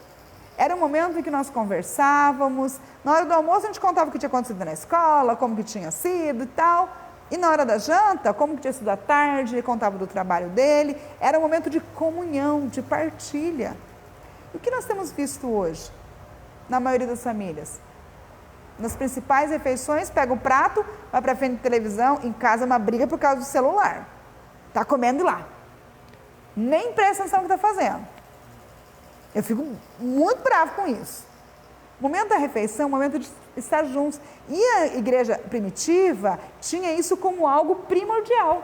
Era um momento em que nós conversávamos. Na hora do almoço a gente contava o que tinha acontecido na escola, como que tinha sido e tal. E na hora da janta, como que tinha sido à tarde, ele contava do trabalho dele. Era um momento de comunhão, de partilha. O que nós temos visto hoje, na maioria das famílias? Nas principais refeições, pega o prato, vai para frente da televisão, em casa é uma briga por causa do celular. Está comendo lá. Nem presta atenção no que está fazendo. Eu fico muito bravo com isso. O momento da refeição é o momento de estar juntos. E a igreja primitiva tinha isso como algo primordial.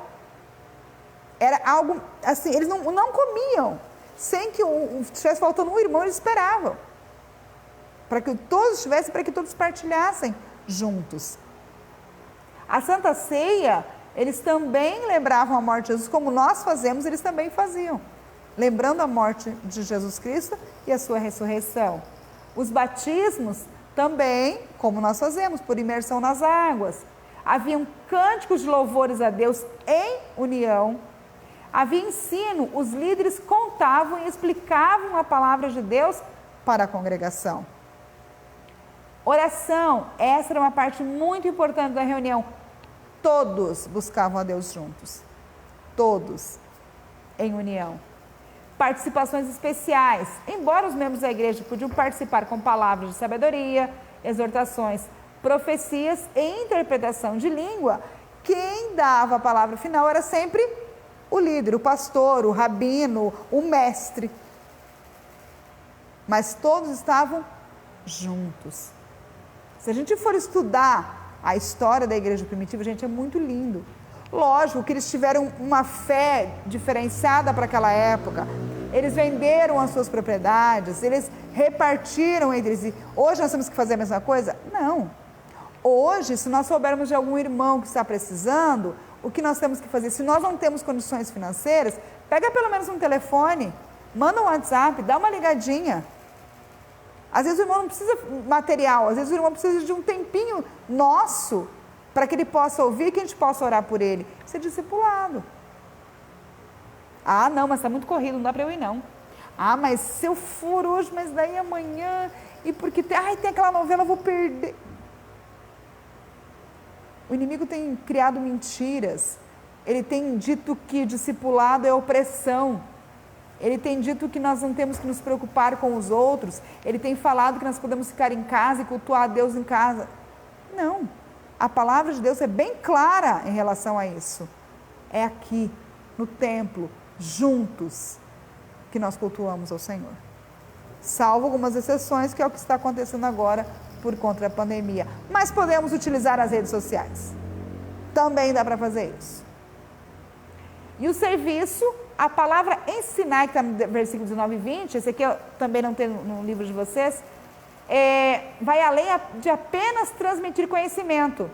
Era algo assim, eles não comiam. Sem que estivesse faltando um irmão, eles esperavam. Para que todos estivessem, para que todos partilhassem juntos. A Santa Ceia, eles também lembravam a morte de Jesus, como nós fazemos, eles também faziam. Lembrando a morte de Jesus Cristo e a sua ressurreição. Os batismos também, como nós fazemos, por imersão nas águas. Haviam cânticos de louvores a Deus em união. Havia ensino, os líderes contavam e explicavam a palavra de Deus para a congregação. Oração, essa era uma parte muito importante da reunião. Todos buscavam a Deus juntos. Todos em união. Participações especiais. Embora os membros da igreja podiam participar com palavras de sabedoria, exortações, profecias e interpretação de língua, quem dava a palavra final era sempre o líder, o pastor, o rabino, o mestre. Mas todos estavam juntos. Se a gente for estudar a história da igreja primitiva, gente, é muito lindo. Lógico que eles tiveram uma fé diferenciada para aquela época. Eles venderam as suas propriedades, eles repartiram entre si. Hoje nós temos que fazer a mesma coisa? Não. Hoje, se nós soubermos de algum irmão que está precisando, o que nós temos que fazer? Se nós não temos condições financeiras, pega pelo menos um telefone, manda um WhatsApp, dá uma ligadinha. Às vezes o irmão não precisa material, às vezes o irmão precisa de um tempinho nosso, para que ele possa ouvir, que a gente possa orar por ele. Ser discipulado. Ah, não, mas está muito corrido, não dá para eu ir não. Ah, mas se eu for hoje, mas daí amanhã, e porque tem aquela novela, eu vou perder. O inimigo tem criado mentiras. Ele tem dito que discipulado é opressão. Ele tem dito que nós não temos que nos preocupar com os outros. Ele tem falado que nós podemos ficar em casa e cultuar a Deus em casa. Não. A palavra de Deus é bem clara em relação a isso. É aqui, no templo, juntos, que nós cultuamos ao Senhor. Salvo algumas exceções, que é o que está acontecendo agora por conta da pandemia. Mas podemos utilizar as redes sociais. Também dá para fazer isso. E o serviço, a palavra ensinar, que está no versículo 19 e 20, esse aqui eu também não tenho no livro de vocês, vai além de apenas transmitir conhecimento.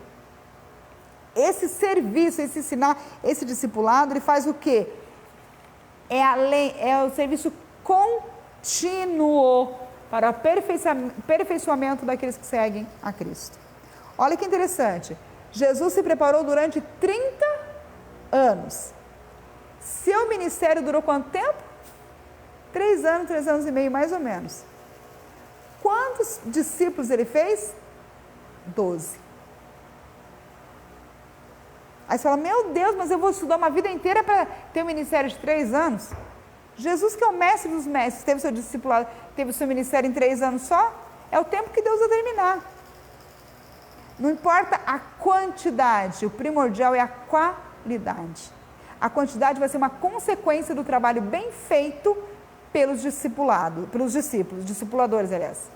Esse serviço, esse ensinar, esse discipulado, ele faz o quê? É o serviço contínuo para o aperfeiçoamento daqueles que seguem a Cristo. Olha que interessante. Jesus se preparou durante 30 anos. Seu ministério durou quanto tempo? 3 anos e meio, mais ou menos. Quantos discípulos ele fez? 12. Aí você fala, meu Deus, mas eu vou estudar uma vida inteira para ter um ministério de 3 anos? Jesus, que é o mestre dos mestres, teve seu discipulado, teve o seu ministério em 3 anos só? É o tempo que Deus vai terminar. Não importa a quantidade, o primordial é a qualidade. A quantidade vai ser uma consequência do trabalho bem feito pelos discípulos, discipuladores, aliás.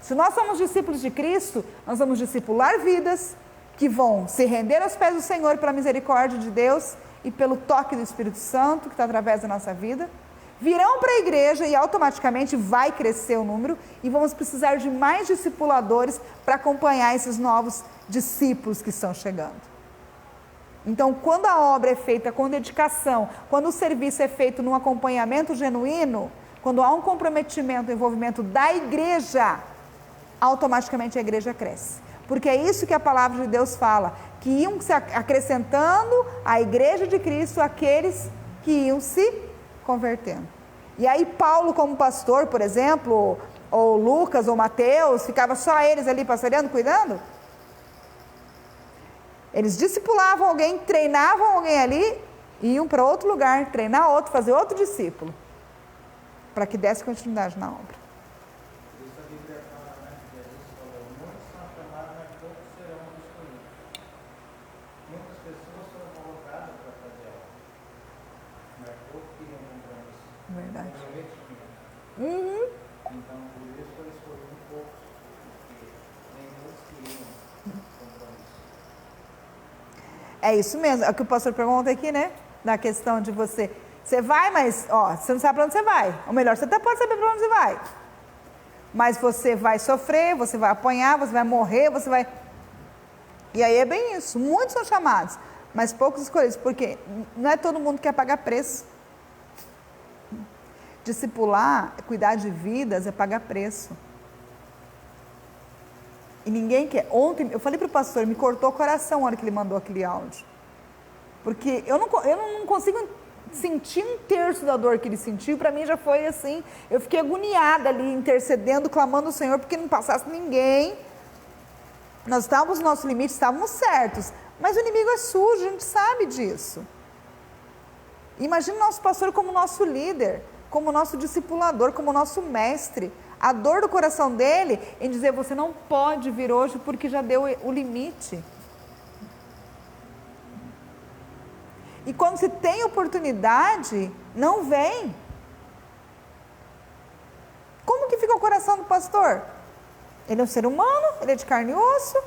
Se nós somos discípulos de Cristo, nós vamos discipular vidas que vão se render aos pés do Senhor pela misericórdia de Deus e pelo toque do Espírito Santo, que está através da nossa vida, virão para a igreja e automaticamente vai crescer o número e vamos precisar de mais discipuladores para acompanhar esses novos discípulos que estão chegando. Então, quando a obra é feita com dedicação, quando o serviço é feito num acompanhamento genuíno, quando há um comprometimento, envolvimento da igreja, automaticamente a igreja cresce. Porque é isso que a palavra de Deus fala, que iam se acrescentando à igreja de Cristo aqueles que iam se convertendo. E aí Paulo, como pastor, por exemplo, ou Lucas, ou Mateus, ficava só eles ali pastoreando, cuidando? Eles discipulavam alguém, treinavam alguém ali, e iam para outro lugar, treinar outro, fazer outro discípulo, para que desse continuidade na obra. Por isso a Bíblia fala, né, que Jesus falou, muitos são chamados, mas poucos serão escolhidos. Muitas pessoas foram colocadas para fazer algo, mas poucos queriam compromisso. Verdade. Comprometimento. Então, por isso foi escolhido poucos, porque nem todos queriam compromisso. É isso mesmo, é o que o pastor pergunta aqui, né? Da questão de você vai, mas você não sabe para onde você vai. Ou melhor, você até pode saber para onde você vai. Mas você vai sofrer, você vai apanhar, você vai morrer, você vai... E aí é bem isso, muitos são chamados, mas poucos escolhidos, porque não é todo mundo que quer pagar preço. Discipular, cuidar de vidas é pagar preço. E ninguém quer. Ontem, eu falei para o pastor, me cortou o coração na hora que ele mandou aquele áudio. Porque eu não consigo sentir um terço da dor que ele sentiu. Para mim já foi assim, eu fiquei agoniada ali, intercedendo, clamando ao Senhor, porque não passasse ninguém. Nós estávamos no nosso limite, estávamos certos. Mas o inimigo é sujo, a gente sabe disso. Imagina o nosso pastor como nosso líder, como nosso discipulador, como nosso mestre. A dor do coração dele em dizer, você não pode vir hoje porque já deu o limite. E quando se tem oportunidade, não vem. Como que fica o coração do pastor? Ele é um ser humano, ele é de carne e osso,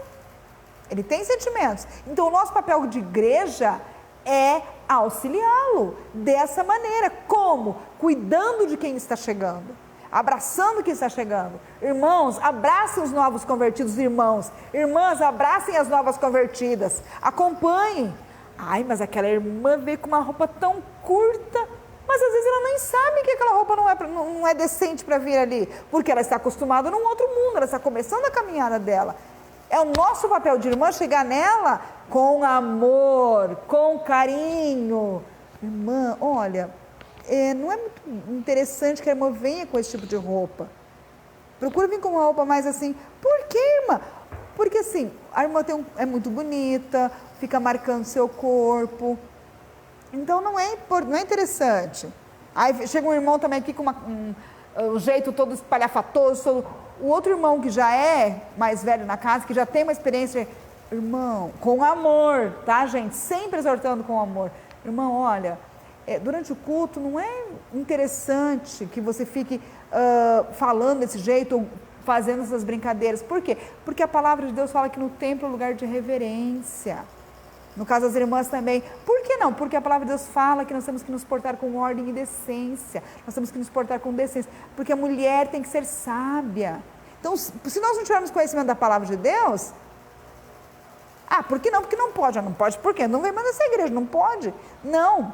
ele tem sentimentos. Então o nosso papel de igreja é auxiliá-lo dessa maneira. Como? Cuidando de quem está chegando, abraçando quem está chegando. Irmãos, abracem os novos convertidos, irmãos. Irmãs, abracem as novas convertidas. Acompanhem. Ai, mas aquela irmã veio com uma roupa tão curta, mas às vezes ela nem sabe que aquela roupa não é decente para vir ali, porque ela está acostumada num outro mundo, ela está começando a caminhada dela. É o nosso papel de irmã chegar nela com amor, com carinho. Irmã, olha, não é muito interessante que a irmã venha com esse tipo de roupa. Procura vir com uma roupa mais assim. Por que, irmã? Porque assim, a irmã é muito bonita, fica marcando seu corpo. Então não é interessante. Aí chega um irmão também aqui com um jeito todo espalhafatoso. O outro irmão que já é mais velho na casa, que já tem uma experiência, irmão, com amor, tá, gente? Sempre exortando com amor. Irmão, olha, durante o culto não é interessante que você fique falando desse jeito ou fazendo essas brincadeiras. Por quê? Porque a palavra de Deus fala que no templo é lugar de reverência. No caso das irmãs também. Por que não? Porque a palavra de Deus fala que nós temos que nos portar com ordem e decência. Nós temos que nos portar com decência. Porque a mulher tem que ser sábia. Então, se nós não tivermos conhecimento da palavra de Deus... por que não? Porque não pode. Não pode por quê? Não vem mais nessa igreja, não pode. Não.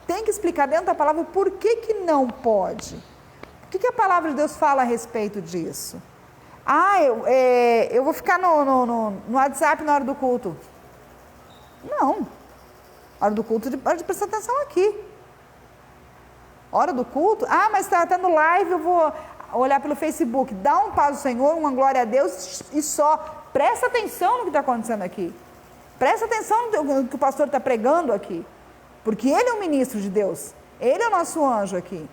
Tem que explicar dentro da palavra o porquê que não pode. O que a palavra de Deus fala a respeito disso? Eu vou ficar no WhatsApp na hora do culto. Não. Hora do culto, hora de prestar atenção aqui. Hora do culto, mas está no live, eu vou olhar pelo Facebook. Dá um paz ao Senhor, uma glória a Deus e só. Presta atenção no que está acontecendo aqui. Presta atenção no que o pastor está pregando aqui. Porque ele é o ministro de Deus. Ele é o nosso anjo aqui.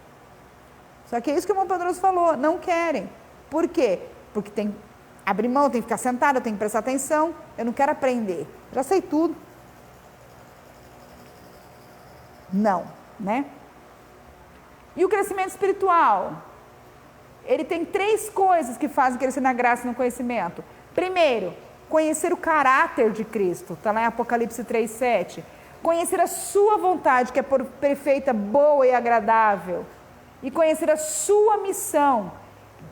Só que é isso que o irmão Pedroso falou. Não querem. Por quê? Porque tem que abrir mão, tem que ficar sentado, tem que prestar atenção. Eu não quero aprender. Já sei tudo. Não, né? E o crescimento espiritual? Ele tem 3 coisas que fazem crescer na graça e no conhecimento. Primeiro, conhecer o caráter de Cristo. Está lá em Apocalipse 3:7. Conhecer a sua vontade, que é perfeita, boa e agradável. E conhecer a sua missão.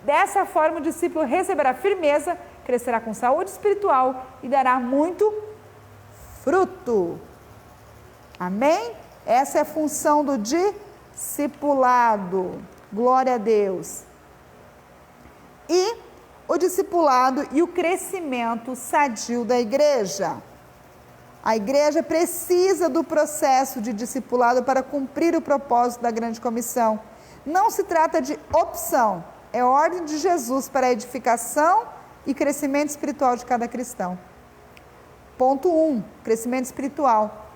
Dessa forma, o discípulo receberá firmeza, crescerá com saúde espiritual e dará muito fruto. Amém? Essa é a função do discipulado. Glória a Deus. E o discipulado e o crescimento sadio da igreja. A igreja precisa do processo de discipulado para cumprir o propósito da grande comissão. Não se trata de opção, É ordem de Jesus para a edificação e crescimento espiritual de cada cristão. Ponto 1, crescimento espiritual.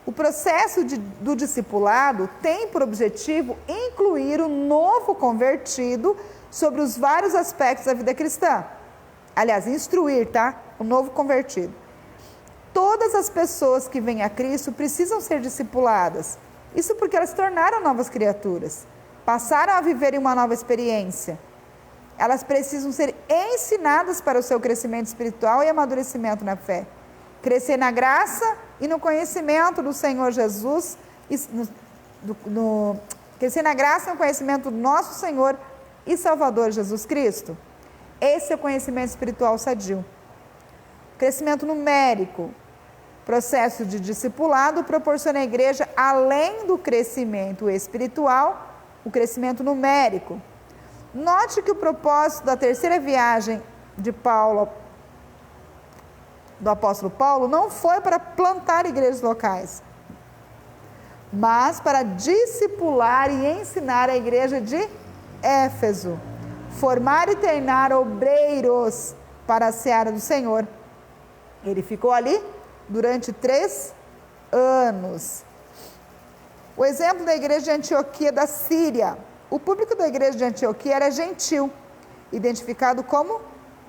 O processo do discipulado tem por objetivo incluir o novo convertido sobre os vários aspectos da vida cristã. Aliás, instruir, tá? O novo convertido. Todas as pessoas que vêm a Cristo precisam ser discipuladas. Isso porque elas se tornaram novas criaturas. Passaram a viver em uma nova experiência. Elas precisam ser ensinadas para o seu crescimento espiritual e amadurecimento na fé. Crescer na graça e no conhecimento do Senhor Jesus, crescer na graça e no conhecimento do nosso Senhor e Salvador Jesus Cristo. Esse é o conhecimento espiritual sadio. Crescimento numérico. Processo de discipulado proporciona à igreja, além do crescimento espiritual, o crescimento numérico. Note que o propósito da terceira viagem de Paulo, do apóstolo Paulo, não foi para plantar igrejas locais, mas para discipular e ensinar a igreja de Éfeso, formar e treinar obreiros para a seara do Senhor. Ele ficou ali durante 3 anos. O exemplo da igreja de Antioquia da Síria. O público da igreja de Antioquia era gentil, identificado como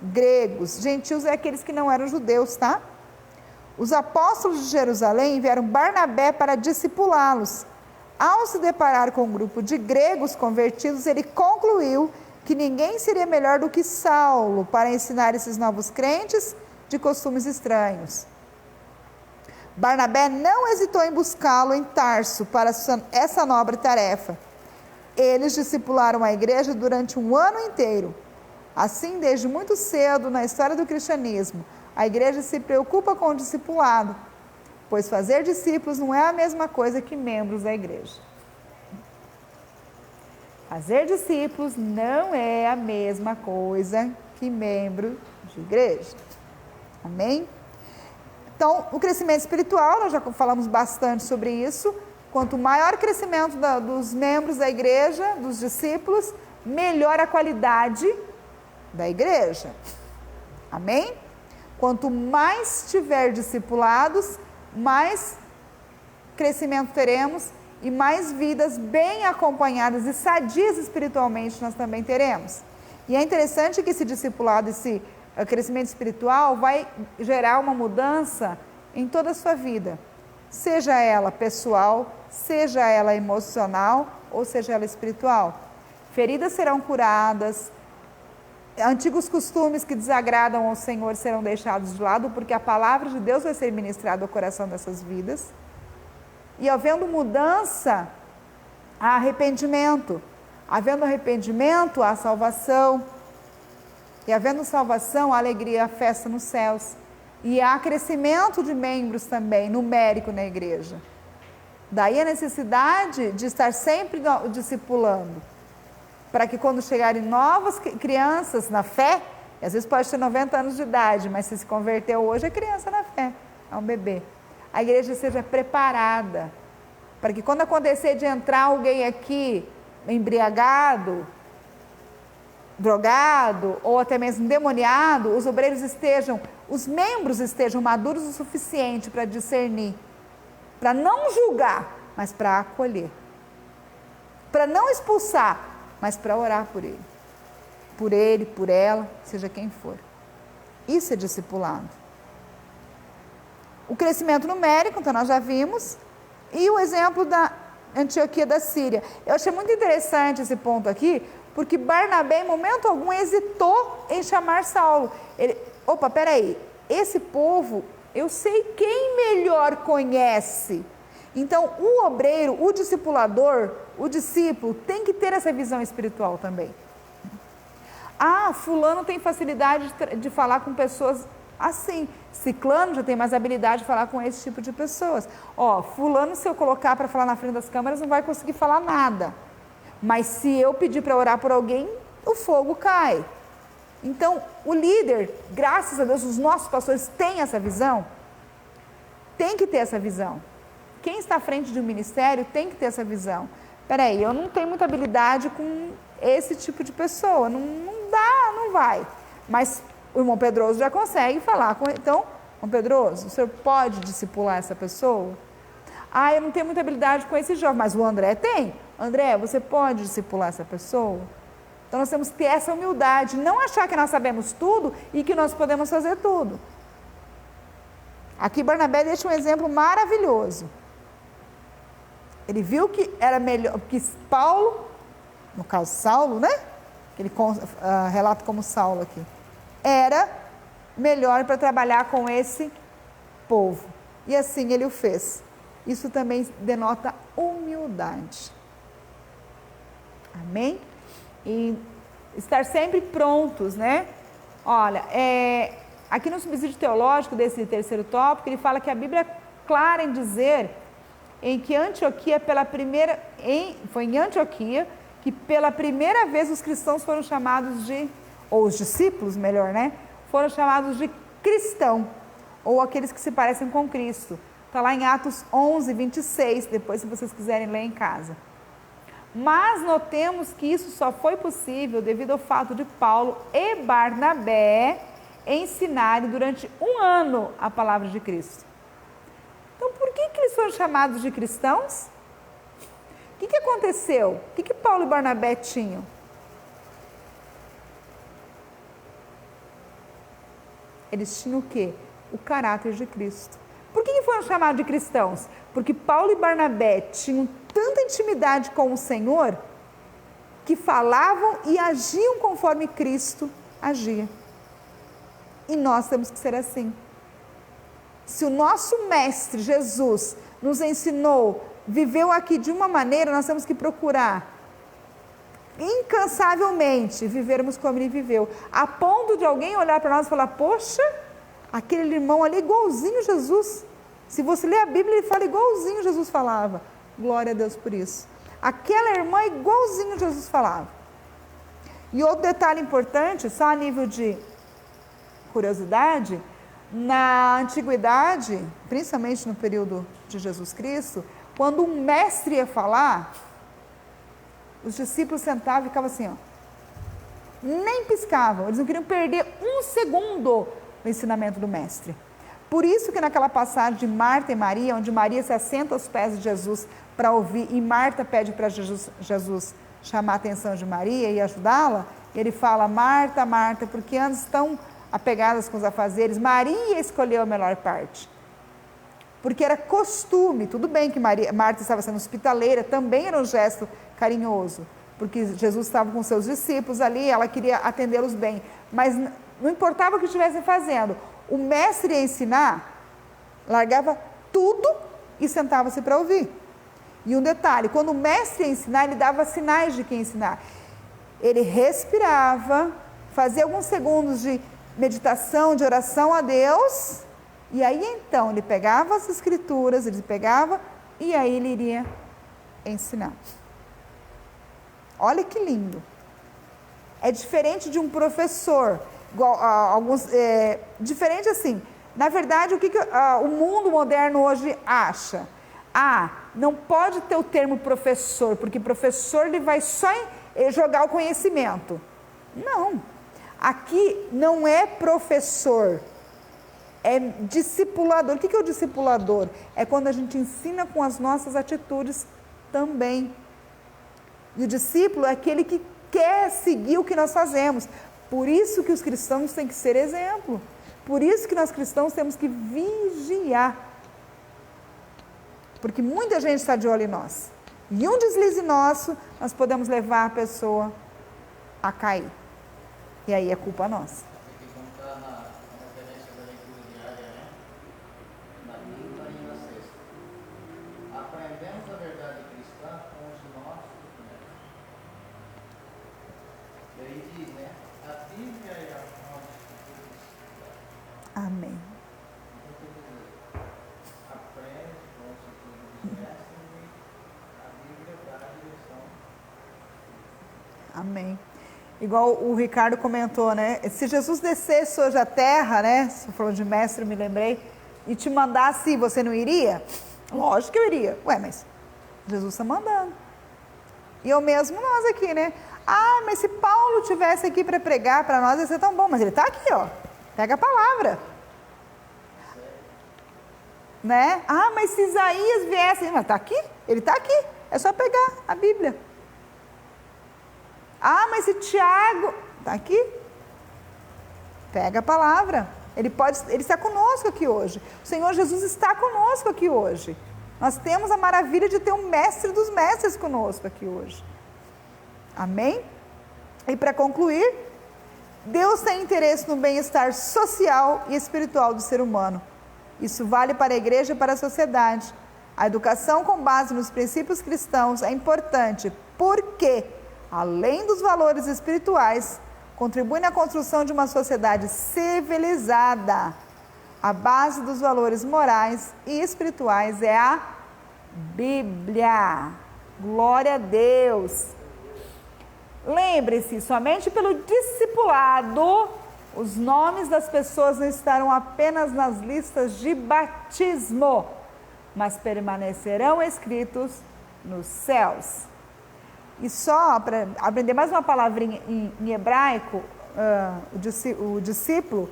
gregos. Gentios é aqueles que não eram judeus, tá? Os apóstolos de Jerusalém enviaram Barnabé para discipulá-los. Ao se deparar com um grupo de gregos convertidos, ele concluiu que ninguém seria melhor do que Saulo para ensinar esses novos crentes de costumes estranhos. Barnabé não hesitou em buscá-lo em Tarso para essa nobre tarefa. Eles discipularam a igreja durante um ano inteiro. Assim, desde muito cedo na história do cristianismo, a igreja se preocupa com o discipulado, pois fazer discípulos não é a mesma coisa que membros da igreja. Fazer discípulos não é a mesma coisa que membro de igreja. Amém? Então, o crescimento espiritual, nós já falamos bastante sobre isso. Quanto maior o crescimento dos membros da igreja, dos discípulos, melhor a qualidade da igreja. Amém? Quanto mais tiver discipulados, mais crescimento teremos e mais vidas bem acompanhadas e sadias espiritualmente nós também teremos. E é interessante que esse discipulado, esse crescimento espiritual vai gerar uma mudança em toda a sua vida, seja ela pessoal, seja ela emocional ou seja ela espiritual. Feridas serão curadas, antigos costumes que desagradam ao Senhor serão deixados de lado, porque a palavra de Deus vai ser ministrada ao coração dessas vidas. E havendo mudança, há arrependimento. Havendo arrependimento, há salvação. E havendo salvação, há alegria, há festa nos céus. E há crescimento de membros também, numérico na igreja. Daí a necessidade de estar sempre discipulando, para que quando chegarem novas crianças na fé, às vezes pode ter 90 anos de idade, mas se converteu hoje é criança na fé, é um bebê. A igreja seja preparada, para que quando acontecer de entrar alguém aqui embriagado, drogado ou até mesmo endemoniado, os obreiros os membros estejam maduros o suficiente para discernir, para não julgar, mas para acolher, para não expulsar, mas para orar por ele, por ela, seja quem for. Isso é discipulado. O crescimento numérico, então nós já vimos, e o exemplo da Antioquia da Síria. Eu achei muito interessante esse ponto aqui, porque Barnabé em momento algum hesitou em chamar Saulo. Peraí, esse povo, eu sei quem melhor conhece. Então, o obreiro, o discipulador, o discípulo, tem que ter essa visão espiritual também. Fulano tem facilidade de falar com pessoas assim. Ciclano já tem mais habilidade de falar com esse tipo de pessoas. Fulano, se eu colocar para falar na frente das câmeras, não vai conseguir falar nada. Mas se eu pedir para orar por alguém, o fogo cai. Então, o líder, graças a Deus, os nossos pastores têm essa visão. Tem que ter essa visão. Quem está à frente de um ministério tem que ter essa visão. peraí, eu não tenho muita habilidade com esse tipo de pessoa, não dá, não vai. Mas o irmão Pedroso já consegue falar com ele. Então, irmão Pedroso, o senhor pode discipular essa pessoa? Ah, eu não tenho muita habilidade com esse jovem, mas o André tem. André, você pode discipular essa pessoa? Então nós temos que ter essa humildade, não achar que nós sabemos tudo e que nós podemos fazer tudo. Aqui Barnabé deixa um exemplo maravilhoso. Ele viu que era melhor, que Paulo, no caso Saulo, né? Que ele relata como Saulo aqui, era melhor para trabalhar com esse povo. E assim ele o fez. Isso também denota humildade. Amém? E estar sempre prontos, né? Olha, aqui no subsídio teológico desse terceiro tópico, ele fala que a Bíblia é clara em dizer em que Antioquia, foi em Antioquia, que pela primeira vez os cristãos foram chamados ou os discípulos, melhor, né? Foram chamados de cristão, ou aqueles que se parecem com Cristo. Está lá em Atos 11, 26, depois se vocês quiserem ler em casa. Mas notemos que isso só foi possível devido ao fato de Paulo e Barnabé ensinarem durante 1 ano a palavra de Cristo. Então, por que eles foram chamados de cristãos? O que aconteceu? O que Paulo e Barnabé tinham? Eles tinham o quê? O caráter de Cristo. Por que foram chamados de cristãos? Porque Paulo e Barnabé tinham tanta intimidade com o Senhor que falavam e agiam conforme Cristo agia. E nós temos que ser assim. Se o nosso mestre Jesus nos ensinou, viveu aqui de uma maneira, nós temos que procurar incansavelmente vivermos como ele viveu, a ponto de alguém olhar para nós e falar, poxa, aquele irmão ali é igualzinho Jesus. Se você ler a Bíblia, ele fala igualzinho Jesus falava. Glória a Deus por isso. Aquela irmã é igualzinho Jesus falava. E outro detalhe importante, só a nível de curiosidade, na antiguidade, principalmente no período de Jesus Cristo, quando um mestre ia falar, os discípulos sentavam e ficavam assim, ó, nem piscavam, eles não queriam perder 1 segundo no ensinamento do mestre. Por isso que naquela passagem de Marta e Maria, onde Maria se assenta aos pés de Jesus para ouvir, e Marta pede para Jesus chamar a atenção de Maria e ajudá-la, ele fala, Marta, Marta, porque andas tão apegadas com os afazeres, Maria escolheu a melhor parte. Porque era costume, tudo bem que Marta estava sendo hospitaleira, também era um gesto carinhoso, porque Jesus estava com seus discípulos ali, ela queria atendê-los bem, mas não importava o que estivessem fazendo, o mestre ia ensinar, largava tudo e sentava-se para ouvir. E um detalhe, quando o mestre ia ensinar, ele dava sinais de que ia ensinar. Ele respirava, fazia alguns segundos de meditação, de oração a Deus, e aí então ele pegava as escrituras, ele pegava e aí ele iria ensinar. Olha que lindo. É diferente de um professor, diferente assim. Na verdade, o que o mundo moderno hoje acha? Não pode ter o termo professor, porque professor ele vai só jogar o conhecimento. Não. Aqui não é professor, é discipulador. O que é o discipulador? É quando a gente ensina com as nossas atitudes também. E o discípulo é aquele que quer seguir o que nós fazemos. Por isso que os cristãos têm que ser exemplo. Por isso que nós cristãos temos que vigiar. Porque muita gente está de olho em nós. E um deslize nosso, nós podemos levar a pessoa a cair. E aí é culpa nossa. Tem que contar na referência da leitura diária, né? Na quinta e na sexta. Aprendemos a verdade cristã com os nossos documentos. E aí diz, né? A Bíblia é a fonte de tudo. Amém. Então, quer dizer, aprende com os estudos dos mestres e a Bíblia dá a direção. Amém. Igual o Ricardo comentou, né? Se Jesus descesse hoje à terra, né? Você falou de mestre, eu me lembrei, e te mandasse, você não iria? Lógico que eu iria. Ué, mas Jesus está mandando. E eu mesmo, nós aqui, né? Ah, mas se Paulo tivesse aqui para pregar para nós, ia ser tão bom. Mas ele está aqui, ó. Pega a palavra. Né? Ah, mas se Isaías viesse, mas está aqui, ele está aqui. É só pegar a Bíblia. Ah, mas se Tiago, está aqui. Pega a palavra. Ele está conosco aqui hoje. O Senhor Jesus está conosco aqui hoje. Nós temos a maravilha de ter um mestre dos mestres conosco aqui hoje. Amém? E para concluir, Deus tem interesse no bem-estar social e espiritual do ser humano. Isso vale para a igreja e para a sociedade. A educação com base nos princípios cristãos é importante porque, além dos valores espirituais, contribui na construção de uma sociedade civilizada. A base dos valores morais e espirituais é a Bíblia. Glória a Deus. Lembre-se, somente pelo discipulado, os nomes das pessoas não estarão apenas nas listas de batismo, mas permanecerão escritos nos céus. E só para aprender mais uma palavrinha em hebraico, o discípulo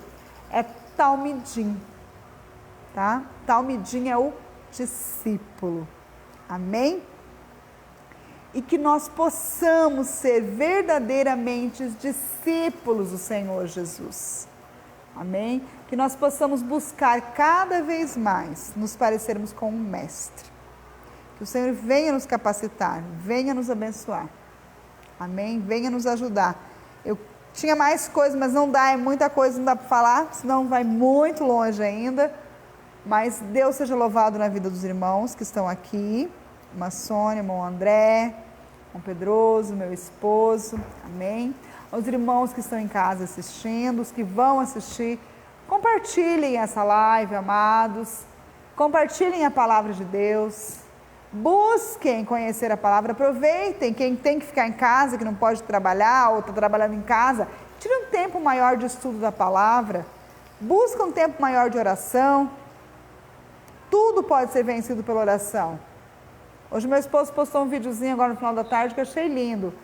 é talmidim, tá? Talmidim é o discípulo. Amém? E que nós possamos ser verdadeiramente discípulos do Senhor Jesus. Amém? Que nós possamos buscar cada vez mais nos parecermos com um mestre. Que o Senhor venha nos capacitar, venha nos abençoar. Amém? Venha nos ajudar. Eu tinha mais coisas, mas não dá, é muita coisa, não dá para falar, senão vai muito longe ainda. Mas Deus seja louvado na vida dos irmãos que estão aqui. Irmã Sônia, irmão André, irmão Pedroso, meu esposo. Amém? Aos irmãos que estão em casa assistindo, os que vão assistir, compartilhem essa live, amados. Compartilhem a palavra de Deus. Busquem conhecer a palavra, aproveitem, quem tem que ficar em casa, que não pode trabalhar ou está trabalhando em casa, tire um tempo maior de estudo da palavra, busca um tempo maior de oração, tudo pode ser vencido pela oração. Hoje meu esposo postou um videozinho agora no final da tarde que eu achei lindo.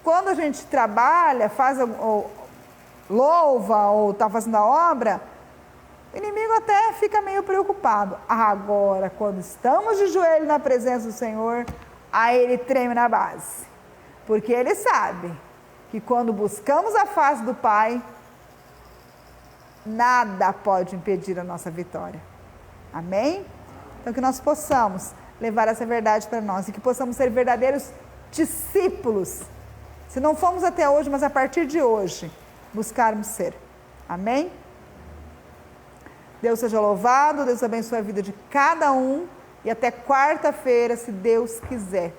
Quando a gente trabalha, louva ou está fazendo a obra, o inimigo até fica meio preocupado. Agora, quando estamos de joelho na presença do Senhor, aí ele treme na base. Porque ele sabe que quando buscamos a face do Pai, nada pode impedir a nossa vitória. Amém? Então que nós possamos levar essa verdade para nós e que possamos ser verdadeiros discípulos. Se não fomos até hoje, mas a partir de hoje, buscarmos ser. Amém? Deus seja louvado, Deus abençoe a vida de cada um e até quarta-feira, se Deus quiser.